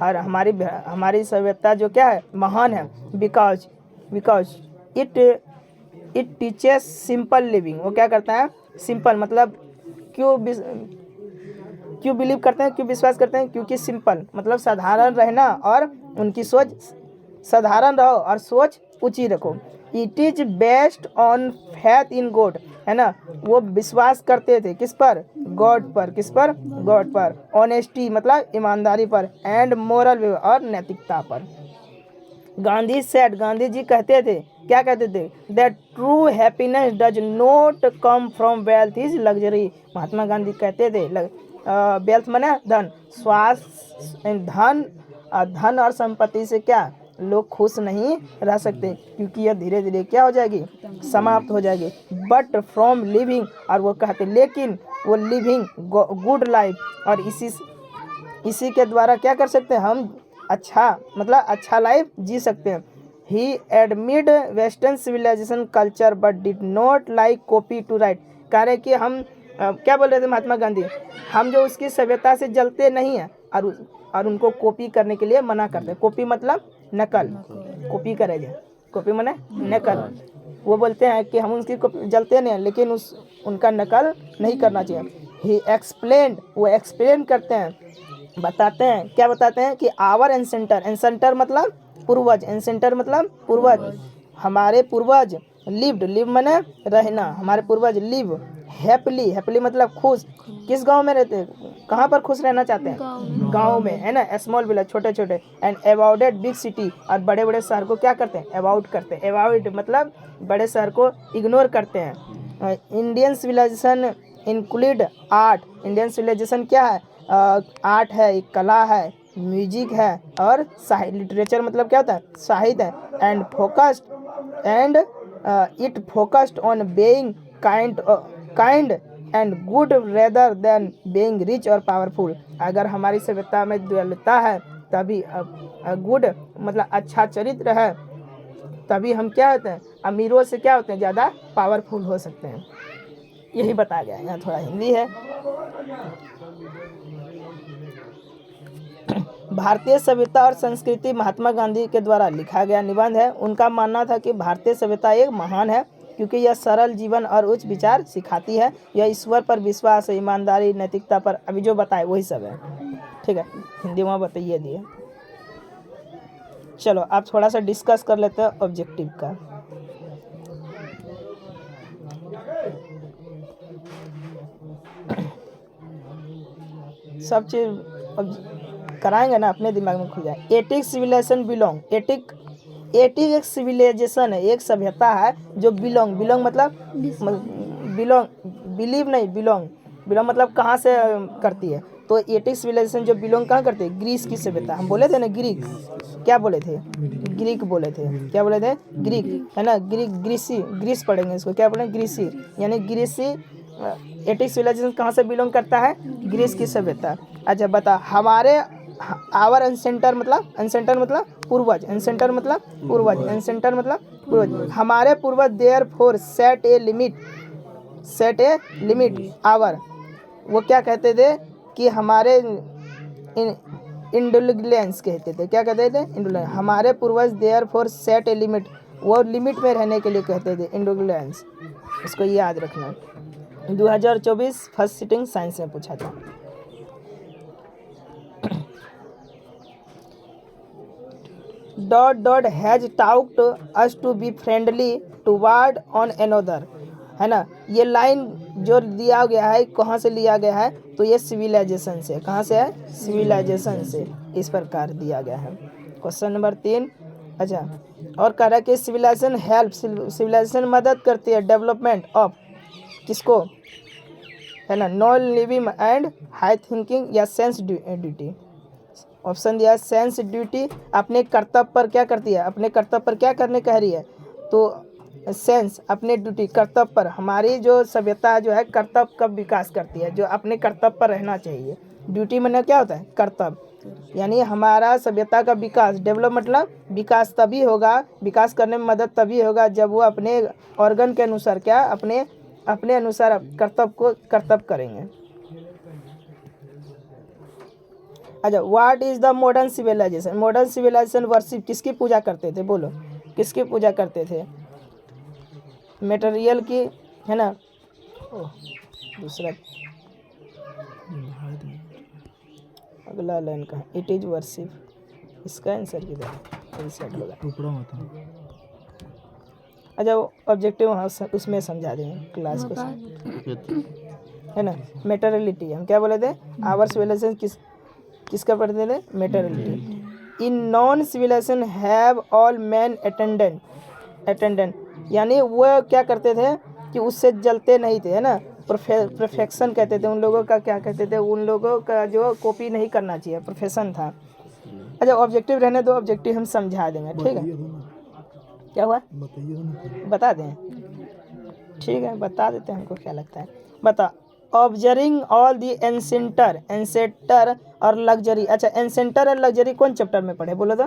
और हमारी सभ्यता जो क्या है, महान है। Because it teaches simple living. वो क्या करता है, सिंपल मतलब क्यों बिलीव करते हैं, क्यों विश्वास करते हैं, क्योंकि सिंपल मतलब साधारण रहना, और उनकी सोच साधारण रहो और सोच ऊंची रखो। It is based on faith in God, है ना, वो विश्वास करते थे किस पर, गॉड पर। किस पर? गॉड पर। ऑनेस्टी मतलब ईमानदारी पर, एंड मोरल और नैतिकता पर। गांधी सेड, गांधी जी कहते थे, क्या कहते थे, that true happiness does not come from wealth is luxury. Mahatma Gandhi कहते थे वेल्थ माने धन, स्वास्थ्य धन और संपत्ति से क्या लोग खुश नहीं रह सकते, क्योंकि यह धीरे धीरे क्या हो जाएगी, समाप्त हो जाएगी। बट फ्रॉम लिविंग, और वो कहते लेकिन वो लिविंग गुड लाइफ, और इसी के द्वारा क्या कर सकते हैं हम, अच्छा लाइफ जी सकते हैं। He admired western civilisation culture but did not like copy to right. कह रहे कि हम क्या बोल रहे थे महात्मा गांधी, हम जो उसकी सभ्यता से जलते नहीं हैं, और उनको कॉपी करने के लिए मना करते हैं। कॉपी मतलब नकल, कॉपी करे जाए, कॉपी माने नकल। वो बोलते हैं कि हम उनकी कॉपी जलते नहीं हैं, लेकिन उनका नकल नहीं करना चाहिए। ही एक्सप्लेन, वो एक्सप्लेन करते हैं, बताते हैं, क्या बताते हैं कि आवर एंसेंटर, एंसेंटर मतलब पूर्वज, एंसेंटर मतलब पूर्वज, हमारे पूर्वज लिव्ड, लिव माने रहना, हमारे पूर्वज लिव हैप्पीली, हैप्पीली मतलब खुश, किस गांव में रहते हैं, कहाँ पर खुश रहना चाहते हैं, गांव में, है ना, स्मॉल विलेज, छोटे छोटे, एंड अवॉइडेड बिग सिटी, और बड़े बड़े शहर को क्या करते हैं, अवॉइड करते हैं, अवॉइड मतलब बड़े शहर को इग्नोर करते हैं। Indian civilization include art, Indian civilization क्या है, आर्ट है, एक कला है, म्यूजिक है, और साहित्य, लिटरेचर मतलब क्या होता है, साहित्य है, and it focused on being kind and good rather than being rich और पावरफुल। अगर हमारी सभ्यता में दयालुता है तभी गुड मतलब अच्छा चरित्र है, तभी हम क्या होते हैं, अमीरों से क्या होते हैं, ज़्यादा पावरफुल हो सकते हैं। यही बताया गया है। यहाँ थोड़ा हिंदी है। भारतीय सभ्यता और संस्कृति महात्मा गांधी के द्वारा लिखा गया निबंध है। उनका मानना था कि भारतीय सभ्यता एक महान है क्योंकि यह सरल जीवन और उच्च विचार सिखाती है। यह ईश्वर पर विश्वास, ईमानदारी, नैतिकता पर, अभी जो बताए वही सब है। ठीक है, हिंदी में बताइए दिए। चलो आप थोड़ा सा डिस्कस कर लेते हैं ऑब्जेक्टिव का। सब चीज कराएंगे ना, अपने दिमाग में खुल जाए। एटिक सिविलाइजेशन बिलोंग, एटिक एक सिविलाइजेशन है, एक सभ्यता है जो बिलोंग मतलब बिलोंग, बिलीव नहीं, बिलोंग मतलब कहाँ से करती है। तो एटिक सिविलाइजेशन जो बिलोंग कहाँ करती है, ग्रीस की सभ्यता। हम बोले थे ना ग्रीक, क्या बोले थे, ग्रीक बोले थे, क्या बोले थे, ग्रीक, है ना, ग्रीस पढ़ेंगे इसको, क्या पढ़ेंगे, ग्रीसी, यानी ग्रीसी। एटिक सिविलाइजेशन कहाँ से बिलोंग करता है, ग्रीस की सभ्यता। अच्छा बता, हमारे आवर एंसेंटर मतलब पूर्वज, एंसेंटर मतलब पूर्वज, एंसेंटर मतलब पूर्वज, हमारे पूर्वज their four set a limit our, वो क्या कहते थे कि हमारे इंडुलेंस कहते थे, क्या कहते थे, इंडुलेंस, हमारे पूर्वज their four set a limit, वो लिमिट में रहने के लिए कहते थे, इंडुलेंस। इसको याद रखना। 2024 फर्स्ट सिटिंग साइंस में पूछा था। That has taught us to be friendly toward one another, है ना। ये लाइन जो लिया गया है, कहाँ से लिया गया है, तो ये सिविलाइजेशन से, कहाँ से है, सिविलाइजेशन से, इस प्रकार दिया गया है। Question number 3। अच्छा, और कह रहा है कि सिविलाइजेशन हेल्प, सिविलाइजेशन मदद करती है डेवलपमेंट ऑफ, किसको, है ना, non living and high thinking या सेंस ड्यूटी। ऑप्शन दिया है सेंस ड्यूटी, अपने कर्तव्य पर क्या करती है, अपने कर्तव्य पर क्या करने कह रही है, तो सेंस अपने ड्यूटी, कर्तव्य पर। हमारी जो सभ्यता जो है कर्तव्य का विकास करती है, जो अपने कर्तव्य पर रहना चाहिए। ड्यूटी मतलब क्या होता है, कर्तव्य, यानी हमारा सभ्यता का विकास, डेवलप मतलब विकास तभी होगा, विकास करने में मदद तभी होगा जब वो अपने ऑर्गन के अनुसार क्या, अपने अनुसार कर्तव्य करेंगे। अच्छा, what is the modern civilization, modern civilization worship, किसकी पूजा करते थे, बोलो किसकी पूजा करते थे, मटेरियल की, है ना। दूसरा अगला लाइन का, इट इज वर्शिप, इसका आंसर किधर सेट होगा। अच्छा, ऑब्जेक्टिव वहाँ उसमें समझा देंगे क्लास को, है ना। मेटेरियलिटी, हम क्या बोले थे, आवर सिविलाइजेशन किसका पढ़ते थे, materiality. In non civilization have all man attendant, यानी वो क्या करते थे कि उससे जलते नहीं थे, है ना, परफेक्शन कहते थे उन लोगों का, क्या कहते थे, उन लोगों का जो कॉपी नहीं करना चाहिए, प्रोफेशन था। अच्छा, ऑब्जेक्टिव रहने दो, ऑब्जेक्टिव हम समझा देंगे, ठीक है। क्या हुआ, बता दें, ठीक है बता देते हैं, हमको क्या लगता है, बता। ऑब्जर्विंग ऑल दी एंसेंटर और लग्जरी। अच्छा, एंसेंटर और लग्जरी कौन चैप्टर में पढ़े, बोलो तो,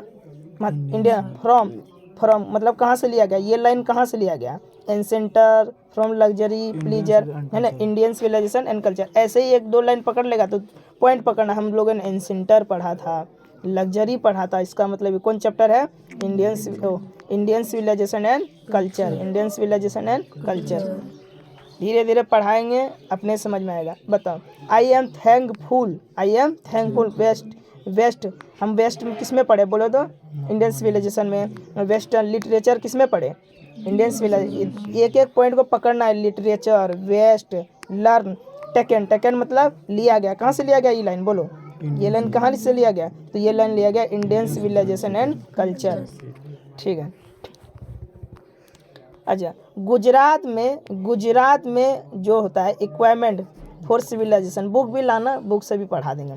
इंडिया फ्रॉम मतलब कहाँ से लिया गया, ये लाइन कहाँ से लिया गया, एंसेंटर फ्रॉम लग्जरी प्लीजर, है ना, इंडियन सिविलाइजेशन एंड कल्चर। ऐसे ही एक दो लाइन पकड़ लेगा तो पॉइंट पकड़ना। हम लोगों ने एंसेंटर पढ़ा था, लग्जरी पढ़ा था, इसका मतलब ये कौन चैप्टर है? Indian civilisation and culture, Indian civilisation and culture. धीरे धीरे पढ़ाएंगे, अपने समझ में आएगा। बताओ, आई एम थैंकफुल वेस्ट, हम वेस्ट में किस में पढ़े बोलो तो? इंडियन सिविलाइजेशन में। वेस्टर्न लिटरेचर किस में पढ़े? Indian civilisation. एक एक पॉइंट को पकड़ना है, लिटरेचर, वेस्ट, लर्न, टेकन मतलब लिया गया। कहाँ से लिया गया ये लाइन बोलो? ये लाइन कहाँ से लिया गया? तो ये लाइन लिया गया इंडियन सिविलाइजेशन एंड कल्चर। ठीक है। अच्छा, गुजरात में जो होता है इक्वायरमेंट फॉर सिविलाइजेशन, बुक भी लाना, बुक से भी पढ़ा देंगे।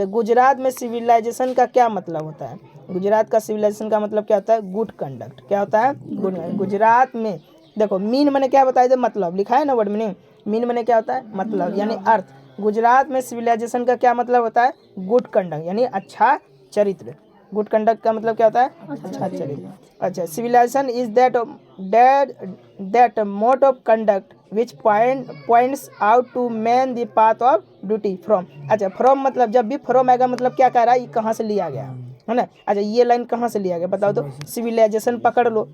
गुजरात में सिविलाइजेशन का क्या मतलब होता है? गुजरात का सिविलाइजेशन का मतलब क्या होता है? Good conduct. क्या होता है? गुड। गुजरात में देखो, मीन मैंने क्या बताया था? मतलब लिखा है ना वर्ड मीनिंग। मीन मैंने क्या होता है? मतलब यानी अर्थ। गुजरात में सिविलाइजेशन का क्या मतलब होता है? गुड कंडक्ट यानी अच्छा चरित्र। गुड कंडक्ट का मतलब क्या होता है? अच्छा चरित्र। अच्छा, civilization is that mode of conduct which points out to man the path of duty from. अच्छा, फ्रॉम मतलब जब भी फ्रॉम आएगा मतलब क्या कह रहा है? ये कहाँ से लिया गया है ना? अच्छा, ये लाइन कहाँ से लिया गया बताओ तो? सिविलाइजेशन पकड़ लो,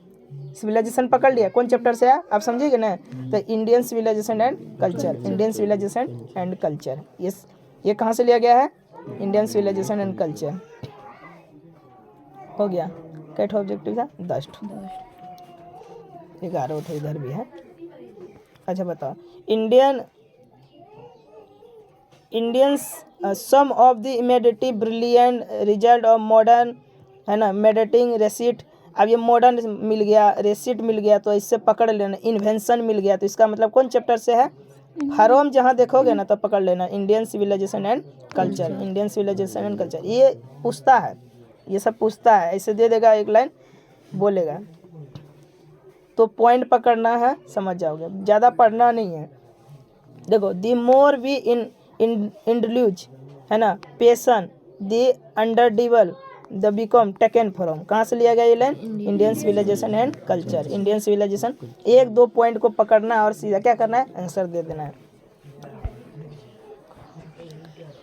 सिविलाइजेशन पकड़ लिया, कौन चैप्टर से है आप समझिएगा ना? तो Indian civilisation and culture, Indian civilisation and culture, ये कहाँ से लिया गया है? Indian civilisation and culture. हो गया। कैट ऑब्जेक्टिव था 10, 11 तो इधर भी है। अच्छा बताओ, Indians some of the immediately brilliant result of modern, है ना, मेडिटिंग रेसिट। अब ये मॉडर्न मिल गया, रेसिट मिल गया, तो इससे पकड़ लेना। इन्वेंशन मिल गया, तो इसका मतलब कौन चैप्टर से है? फॉरम जहाँ देखोगे ना तो पकड़ लेना, Indian civilisation and culture, Indian civilisation and culture. ये पूछता है, ये सब पूछता है, ऐसे दे देगा एक लाइन बोलेगा तो पॉइंट पकड़ना है, समझ जाओगे, ज़्यादा पढ़ना नहीं है। देखो, द मोर वी इंड्यूज, है ना, passion the under devil the become taken from. कहाँ से लिया गया ये line? Indian civilisation and culture, Indian civilisation. एक दो पॉइंट को पकड़ना है और सीधा क्या करना है? आंसर दे देना है।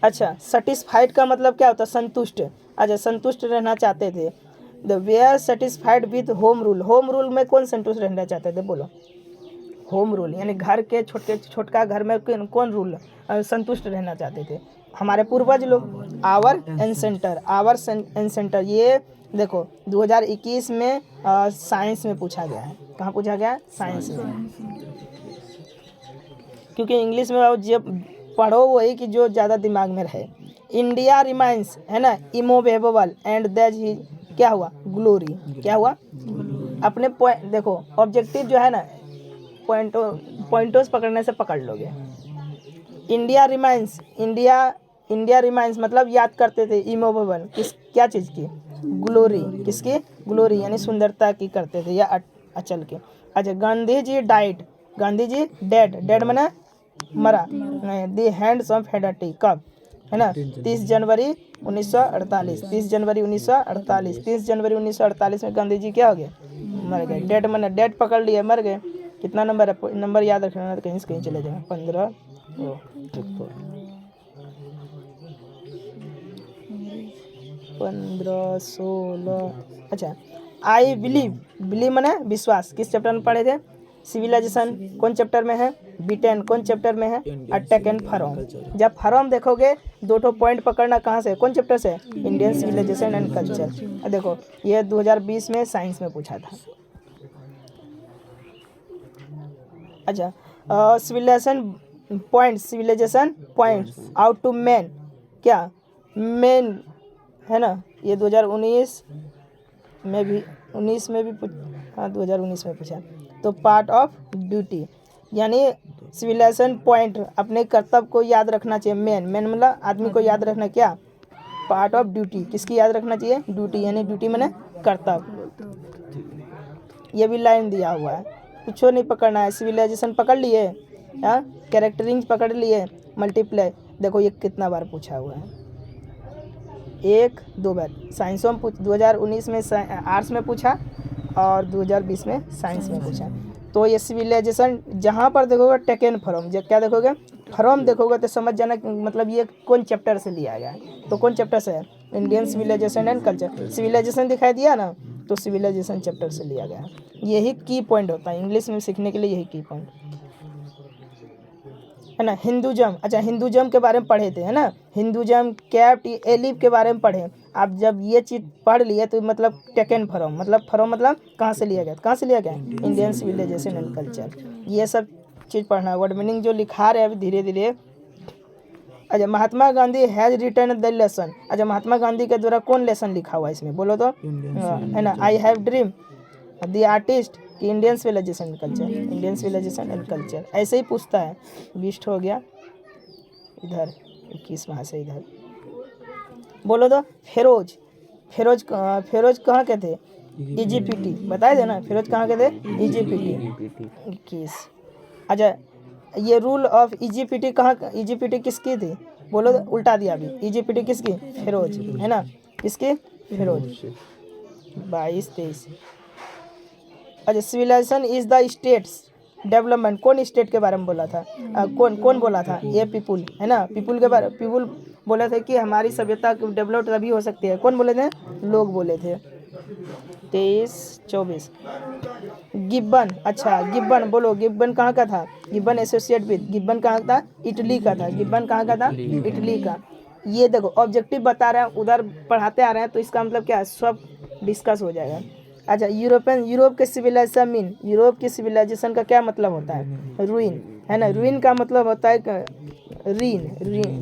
अच्छा, सेटिस्फाइड का मतलब क्या होता है? संतुष्ट। अच्छा, संतुष्ट रहना चाहते थे। They were satisfied with home rule, home rule में कौन संतुष्ट रहना चाहते थे बोलो? होम रूल यानी घर के छोटका घर में कौन रूल संतुष्ट रहना चाहते थे? हमारे पूर्वज लोग। आवर एंसेंटर, ये देखो 2021 में साइंस में पूछा गया है। कहाँ पूछा गया है? साइंस में। क्योंकि इंग्लिश में आप जब पढ़ो वही कि जो ज़्यादा दिमाग में रहे। इंडिया रिमाइंस, है ना, इमूवेबल एंड दैट ही क्या हुआ? ग्लोरी। क्या हुआ? अपने पॉइंट देखो, ऑब्जेक्टिव जो है ना, पॉइंटोस पकड़ने से पकड़ लोगे। इंडिया रिमाइंस, इंडिया रिमाइंस मतलब याद करते थे। इमूवेबल क्या चीज़ की? ग्लोरी। किसकी? ग्लोरी यानी सुंदरता की करते थे या अचल की। अच्छा, गांधी जी डाइड, गांधी जी डेड मना मरा, दी हैंड्स ऑफ हेडाटी। कब? है ना, 30 जनवरी 1948, 30 जनवरी 1948, 30 जनवरी 1948 में गांधी जी क्या हो गए? मर गए। डेड मना डेड पकड़ लिए, मर गए। कितना नंबर है? नंबर याद रखना, कहीं से कहीं चले जाए। 15 15 16। अच्छा, आई बिलीव मने विश्वास, किस चैप्टर में पढ़े थे? सिविलाइजेशन कौन चैप्टर में है? B10 कौन चैप्टर में है? Attack and forum. जब फॉरम देखोगे दो ठो पॉइंट पकड़ना, कहाँ से? कौन चैप्टर से? Indian civilisation and culture. देखो, ये 2020 में साइंस में पूछा था। अच्छा, civilization points out to man, क्या मैन, है ना, ये 2019 में भी, 19 में भी हाँ 2019 में पूछा। तो पार्ट ऑफ ड्यूटी यानी सिविलाइजेशन पॉइंट, अपने कर्तव्य को याद रखना चाहिए। मैन मतलब आदमी को याद रखना, क्या? पार्ट ऑफ ड्यूटी, किसकी याद रखना चाहिए? ड्यूटी, यानी ड्यूटी मैंने कर्तव्य। ये भी लाइन दिया हुआ है, कुछ नहीं पकड़ना है। सिविलाइजेशन पकड़ लिए, हाँ, कैरेक्टरिंग पकड़ लिए, मल्टीप्लाई। देखो ये कितना बार पूछा हुआ है, 1-2 बार। साइंसों में 2019 में आर्ट्स में पूछा और 2020 में साइंस में पूछा। तो ये सिविलाइजेशन जहाँ पर देखोगे टेकन फ्रॉम, क्या देखोगे? फ्रॉम देखोगे तो समझ जाना कि मतलब ये कौन चैप्टर से लिया गया है। तो कौन चैप्टर से है? Indian civilisation and culture. Civilization दिखाई दिया ना, तो सिविलाइजेशन चैप्टर से लिया गया है। यही की पॉइंट होता है इंग्लिश में सीखने के लिए, यही की पॉइंट है ना। हिंदुज़म, अच्छा हिंदुज़म के बारे में पढ़े थे है ना, हिंदुज़म कैप्ट एलिफ के बारे में पढ़े। आप जब ये चीज़ पढ़ लिए तो मतलब टेकन फ्रॉम मतलब कहाँ से लिया गया, कहाँ से लिया गया? Indian civilisation and culture. ये सब चीज़ पढ़ना, वर्ड मीनिंग जो लिखा रहे हैं अभी धीरे धीरे। अच्छा, Mahatma Gandhi has written the lesson. अच्छा, महात्मा गांधी के द्वारा कौन लेसन लिखा हुआ है इसमें, बोलो तो? है ना, I have dream, the artist, कि Indian civilisation and culture, Indian civilisation and culture. ऐसे ही पूछता है। 20 हो गया इधर, 21 वहाँ से इधर। बोलो तो? फेरोज, फेरोज कहाँ के थे? इजिप्टी, बताए थे ना फेरोज कहाँ के थे? इजिप्टी। 21। अच्छा, ये रूल ऑफ इजिप्टी कहाँ, इजिप्टी किसकी थी? बोलो तो? उल्टा दिया अभी, इजिप्टी किसकी? फेरोज, है ना, किसकी? फेरोज। 22, 23। अच्छा, civilization is the states development, कौन स्टेट के बारे में बोला था? कौन बोला था? ये पीपुल, है ना, पीपुल के बारे, पीपुल बोले थे कि हमारी सभ्यता डेवलप तभी हो सकती है। कौन बोले थे? लोग बोले थे। 23, 24। गिब्बन, अच्छा गिब्बन बोलो, गिब्बन कहाँ का था? गिब्बन एसोसिएट विद, गिब्बन कहाँ का था? इटली का था। गिब्बन कहाँ का था? इटली का। ये देखो ऑब्जेक्टिव बता रहे हैं, उधर पढ़ाते आ रहे हैं, तो इसका मतलब क्या है, सब डिस्कस हो जाएगा। अच्छा, यूरोप के सिविलाइजेशन मीन, यूरोप की सिविलाइजेशन का क्या मतलब होता है? रूइन, है ना, रूइन का मतलब होता है रीन,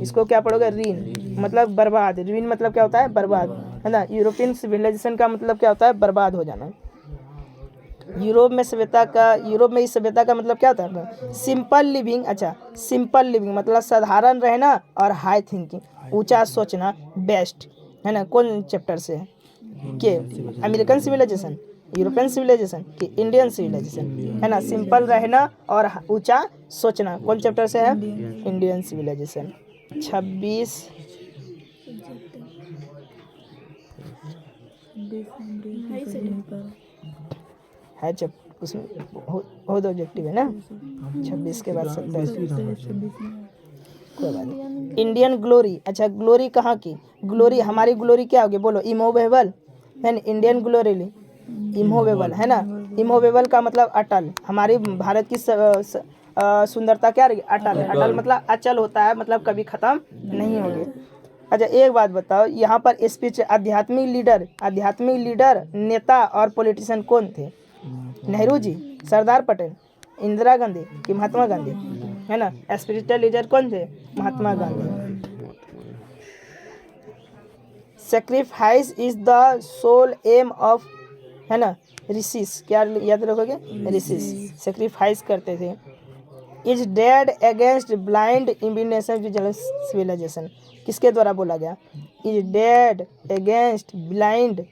इसको क्या पढ़ोगे? रीन मतलब बर्बाद, रूइन मतलब क्या होता है? बर्बाद, है ना। यूरोपियन सिविलाइजेशन का मतलब क्या होता है? बर्बाद हो जाना। यूरोप में इस सभ्यता का मतलब क्या होता है? Simple living. अच्छा, सिंपल लिविंग मतलब साधारण रहना और हाई थिंकिंग, ऊंचा सोचना, बेस्ट, है ना। कौन चैप्टर से है? के अमेरिकन सिविलाइजेशन, यूरोपियन सिविलाइजेशन कि इंडियन सिविलाइजेशन, है ना। सिंपल रहना और ऊंचा सोचना कौन चैप्टर से है? Indian civilisation. 26 है उसमें हो दो ऑब्जेक्टिव है ना। 26 के बाद 27, कोई बात नहीं। इंडियन ग्लोरी, अच्छा ग्लोरी कहाँ की? ग्लोरी, हमारी ग्लोरी क्या होगी? बोलो, इमोवेबल, है ना। इंडियन ग्लोरी इमोवेबल, है ना। इमोवेबल का मतलब अटल, हमारी भारत की सुंदरता क्या रही? अटल है। अटल मतलब अचल होता है, मतलब कभी खत्म नहीं होगी। अच्छा, एक बात बताओ, यहाँ पर स्पीच आध्यात्मिक लीडर, नेता और पॉलिटिशियन कौन थे? नेहरू जी, सरदार पटेल, इंदिरा गांधी कि महात्मा गांधी, है ना। स्पिरिचुअल लीडर कौन थे? Mahatma Gandhi. Sacrifice is the soul aim of, है ना, ऋषिस, क्या याद रखोगे? ऋषिस सेक्रीफाइस करते थे। Is dead against blind imitation civilisation, किसके द्वारा बोला गया? Is dead against blind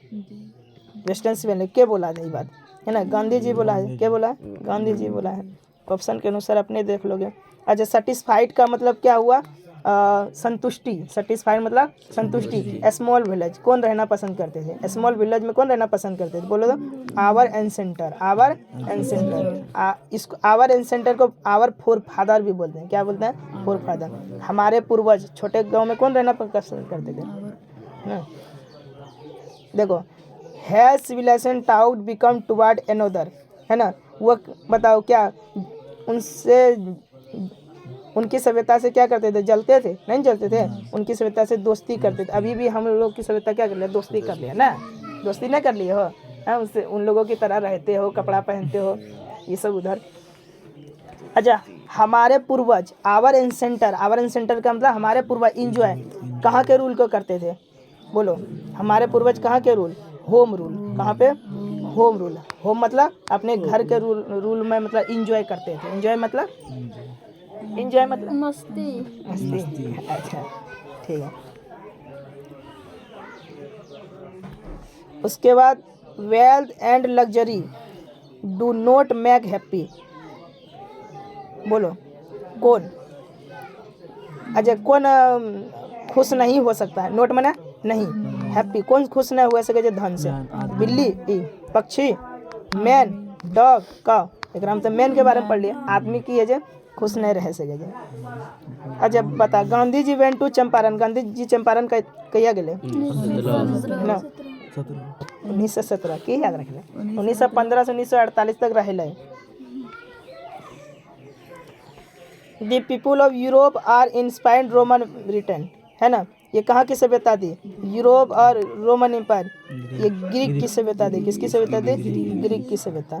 western civilisation, क्या बोला था ये बात, है ना? गांधी जी बोला है। क्या बोला? गांधी जी बोला है। ऑप्शन के अनुसार अपने देख लोगे। अच्छा, सेटिस्फाइड का मतलब क्या हुआ? संतुष्टि, सेटिस्फाइड मतलब संतुष्टि। स्मॉल विलेज, कौन रहना पसंद करते थे? स्मॉल विलेज में कौन रहना पसंद करते थे? बोलो तो? आवर एंसेंटर, इसको आवर एंसेंटर को आवर फोर फादर भी बोलते हैं। क्या बोलते हैं? फोर फादर, हमारे पूर्वज। छोटे गांव में कौन रहना पसंद करते थे? ना देखो, है civilization tout become toward another, है ना। वो बताओ क्या उनसे, उनकी सभ्यता से क्या करते थे? जलते थे? नहीं जलते थे, उनकी सभ्यता से दोस्ती करते थे। अभी भी हम लोग की सभ्यता क्या कर लिया? दोस्ती कर लिया ना। दोस्ती नहीं कर लिए हो? हाँ, उससे उन लोगों की तरह रहते हो, कपड़ा पहनते हो, ये सब उधर। अच्छा, हमारे पूर्वज, आवर एंसेंटर का मतलब हमारे पूर्वज इंजॉय कहाँ के रूल को करते थे? बोलो, हमारे पूर्वज कहाँ के रूल? Home rule. कहाँ पे? Home rule. होम मतलब अपने घर के रूल में मतलब इंजॉय करते थे। इंजॉय मतलब मस्ती। अच्छा, ठीक है। उसके बाद wealth and luxury do not make happy, बोलो कौन? अच्छा, कौन खुश नहीं हो सकता है? नोट मना नहीं, हैप्पी। कौन खुश नहीं हो सके? धन से। बिल्ली, पक्षी, मैन, डॉग, काउ। एक मतलब मैन के बारे में पढ़ लिया, आदमी की है जो खुश नहीं रह सके जे। अच्छा बता, गांधी जी वेंट टू चंपारण, गांधी जी चंपारण कहिया गए ना? 1917 की याद रख ले, 1915 से 1948 तक रहे। The people of Europe are inspired Roman Britain, है ना? ये कहाँ की सभ्यता थी? यूरोप और रोमन एम्पायर, ये ग्रीक की सभ्यता थी। किसकी सभ्यता थी? ग्रीक की सभ्यता।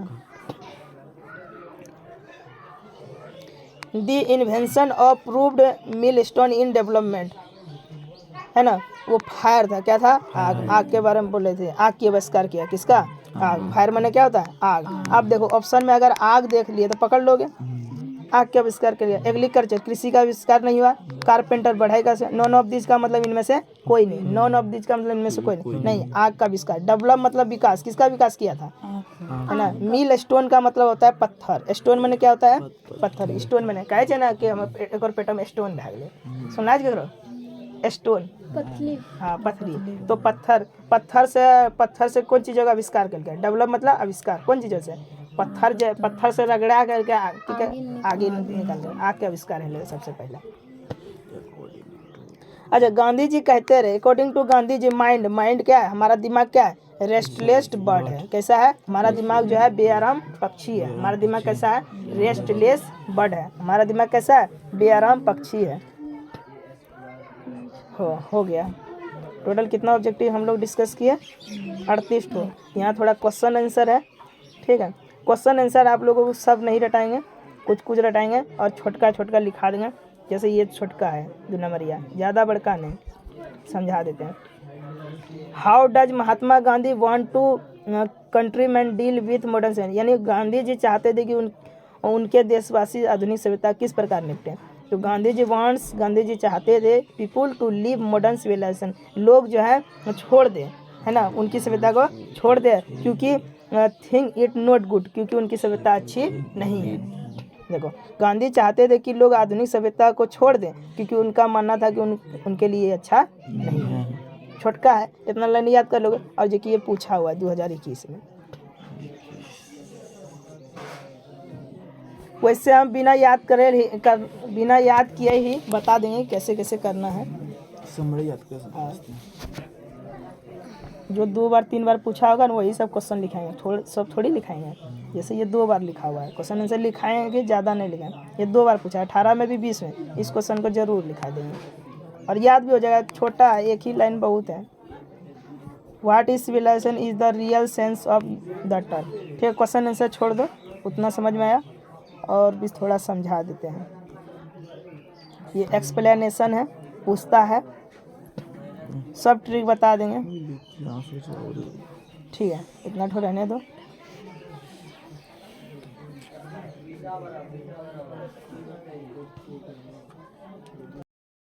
The invention of proved mill stone in development, है ना? वो फायर था, क्या था? आग। आग के बारे में बोल रहे थे, आग की आविष्कार किया। किसका? आग। फायर माने क्या होता है? आग। अब देखो ऑप्शन में अगर आग देख लिए तो पकड़ लोगे। आग के आविष्कार कर लिया। एग्रीकल्चर, कृषि का आविष्कार नहीं हुआ। कारपेंटर, बढ़ाई का। नॉन ऑफ दिस का मतलब इनमें से कोई नहीं। नॉन ऑफ दिस का मतलब इनमें से कोई नहीं। आग का आविष्कार। डेवलप मतलब विकास, किसका विकास किया था? है ना? मिल स्टोन का मतलब होता है पत्थर। स्टोन माने क्या होता है? पत्थर। स्टोन माने कहे छे ना कि हम एक और पेट में स्टोन रह गए, सुना करो स्टोन, पतली। हाँ पथरी। तो पत्थर से कौन चीज़ों का आविष्कार करके? डेवलप मतलब आविष्कार। कौन चीज़ों से? पत्थर से रगड़ा करके आगे निकल आग के आविष्कार है सबसे पहले। अच्छा गांधी जी कहते रहे, according to Gandhi ji, mind क्या है? हमारा दिमाग क्या है? रेस्टलेस बर्ड है। कैसा है? हमारा दिमाग जो है बेआराम पक्षी है। हमारा दिमाग कैसा है? रेस्टलेस बर्ड है। हमारा दिमाग कैसा है? बेआराम पक्षी है। हो गया। टोटल कितना ऑब्जेक्टिव हम लोग डिस्कस किए? 38 ठो। यहाँ थोड़ा क्वेश्चन आंसर है, ठीक है? क्वेश्चन आंसर आप लोगों को सब नहीं रटाएंगे, कुछ रटाएंगे और छोटका लिखा देंगे। जैसे ये छोटका है 2 नंबरिया, ज़्यादा बड़का नहीं, समझा देते हैं। How does Mahatma Gandhi want to countryman deal with modern science, यानी गांधी जी चाहते थे कि उनके देशवासी आधुनिक सभ्यता किस प्रकार निपटें। तो गांधी जी चाहते थे people to leave modern civilization, लोग जो है छोड़ दें, है ना, उनकी सभ्यता को छोड़ दे, क्योंकि थिंक इट नॉट गुड, क्योंकि उनकी सभ्यता अच्छी नहीं है। देखो गांधी चाहते थे कि लोग आधुनिक सभ्यता को छोड़ दें, क्योंकि उनका मानना था कि उनके लिए अच्छा नहीं है। छोटका है, इतना लाइन याद कर लोगे। और जो कि ये पूछा हुआ है 2021 में। वैसे हम बिना याद किए ही बता देंगे कैसे कैसे करना है। याद कर सकते हैं। जो 2 बार 3 बार पूछा होगा ना वही सब क्वेश्चन लिखाएंगे, सब थोड़ी लिखाएंगे। जैसे ये 2 बार लिखा हुआ है, क्वेश्चन आंसर लिखाएंगे, ज़्यादा नहीं लिखाएंगे। ये 2 बार पूछा है, 18 में भी 20 में, इस क्वेश्चन को जरूर लिखा देंगे और याद भी हो जाएगा। छोटा है, एक ही लाइन बहुत है। What is civilization is the real sense of the term. ठीक है, क्वेश्चन आंसर छोड़ दो, उतना समझ में आया और भी थोड़ा समझा देते हैं। ये एक्सप्लेनेशन है, पूछता है, सब ट्रिक बता देंगे। ठीक है, इतना ठो रहने दो।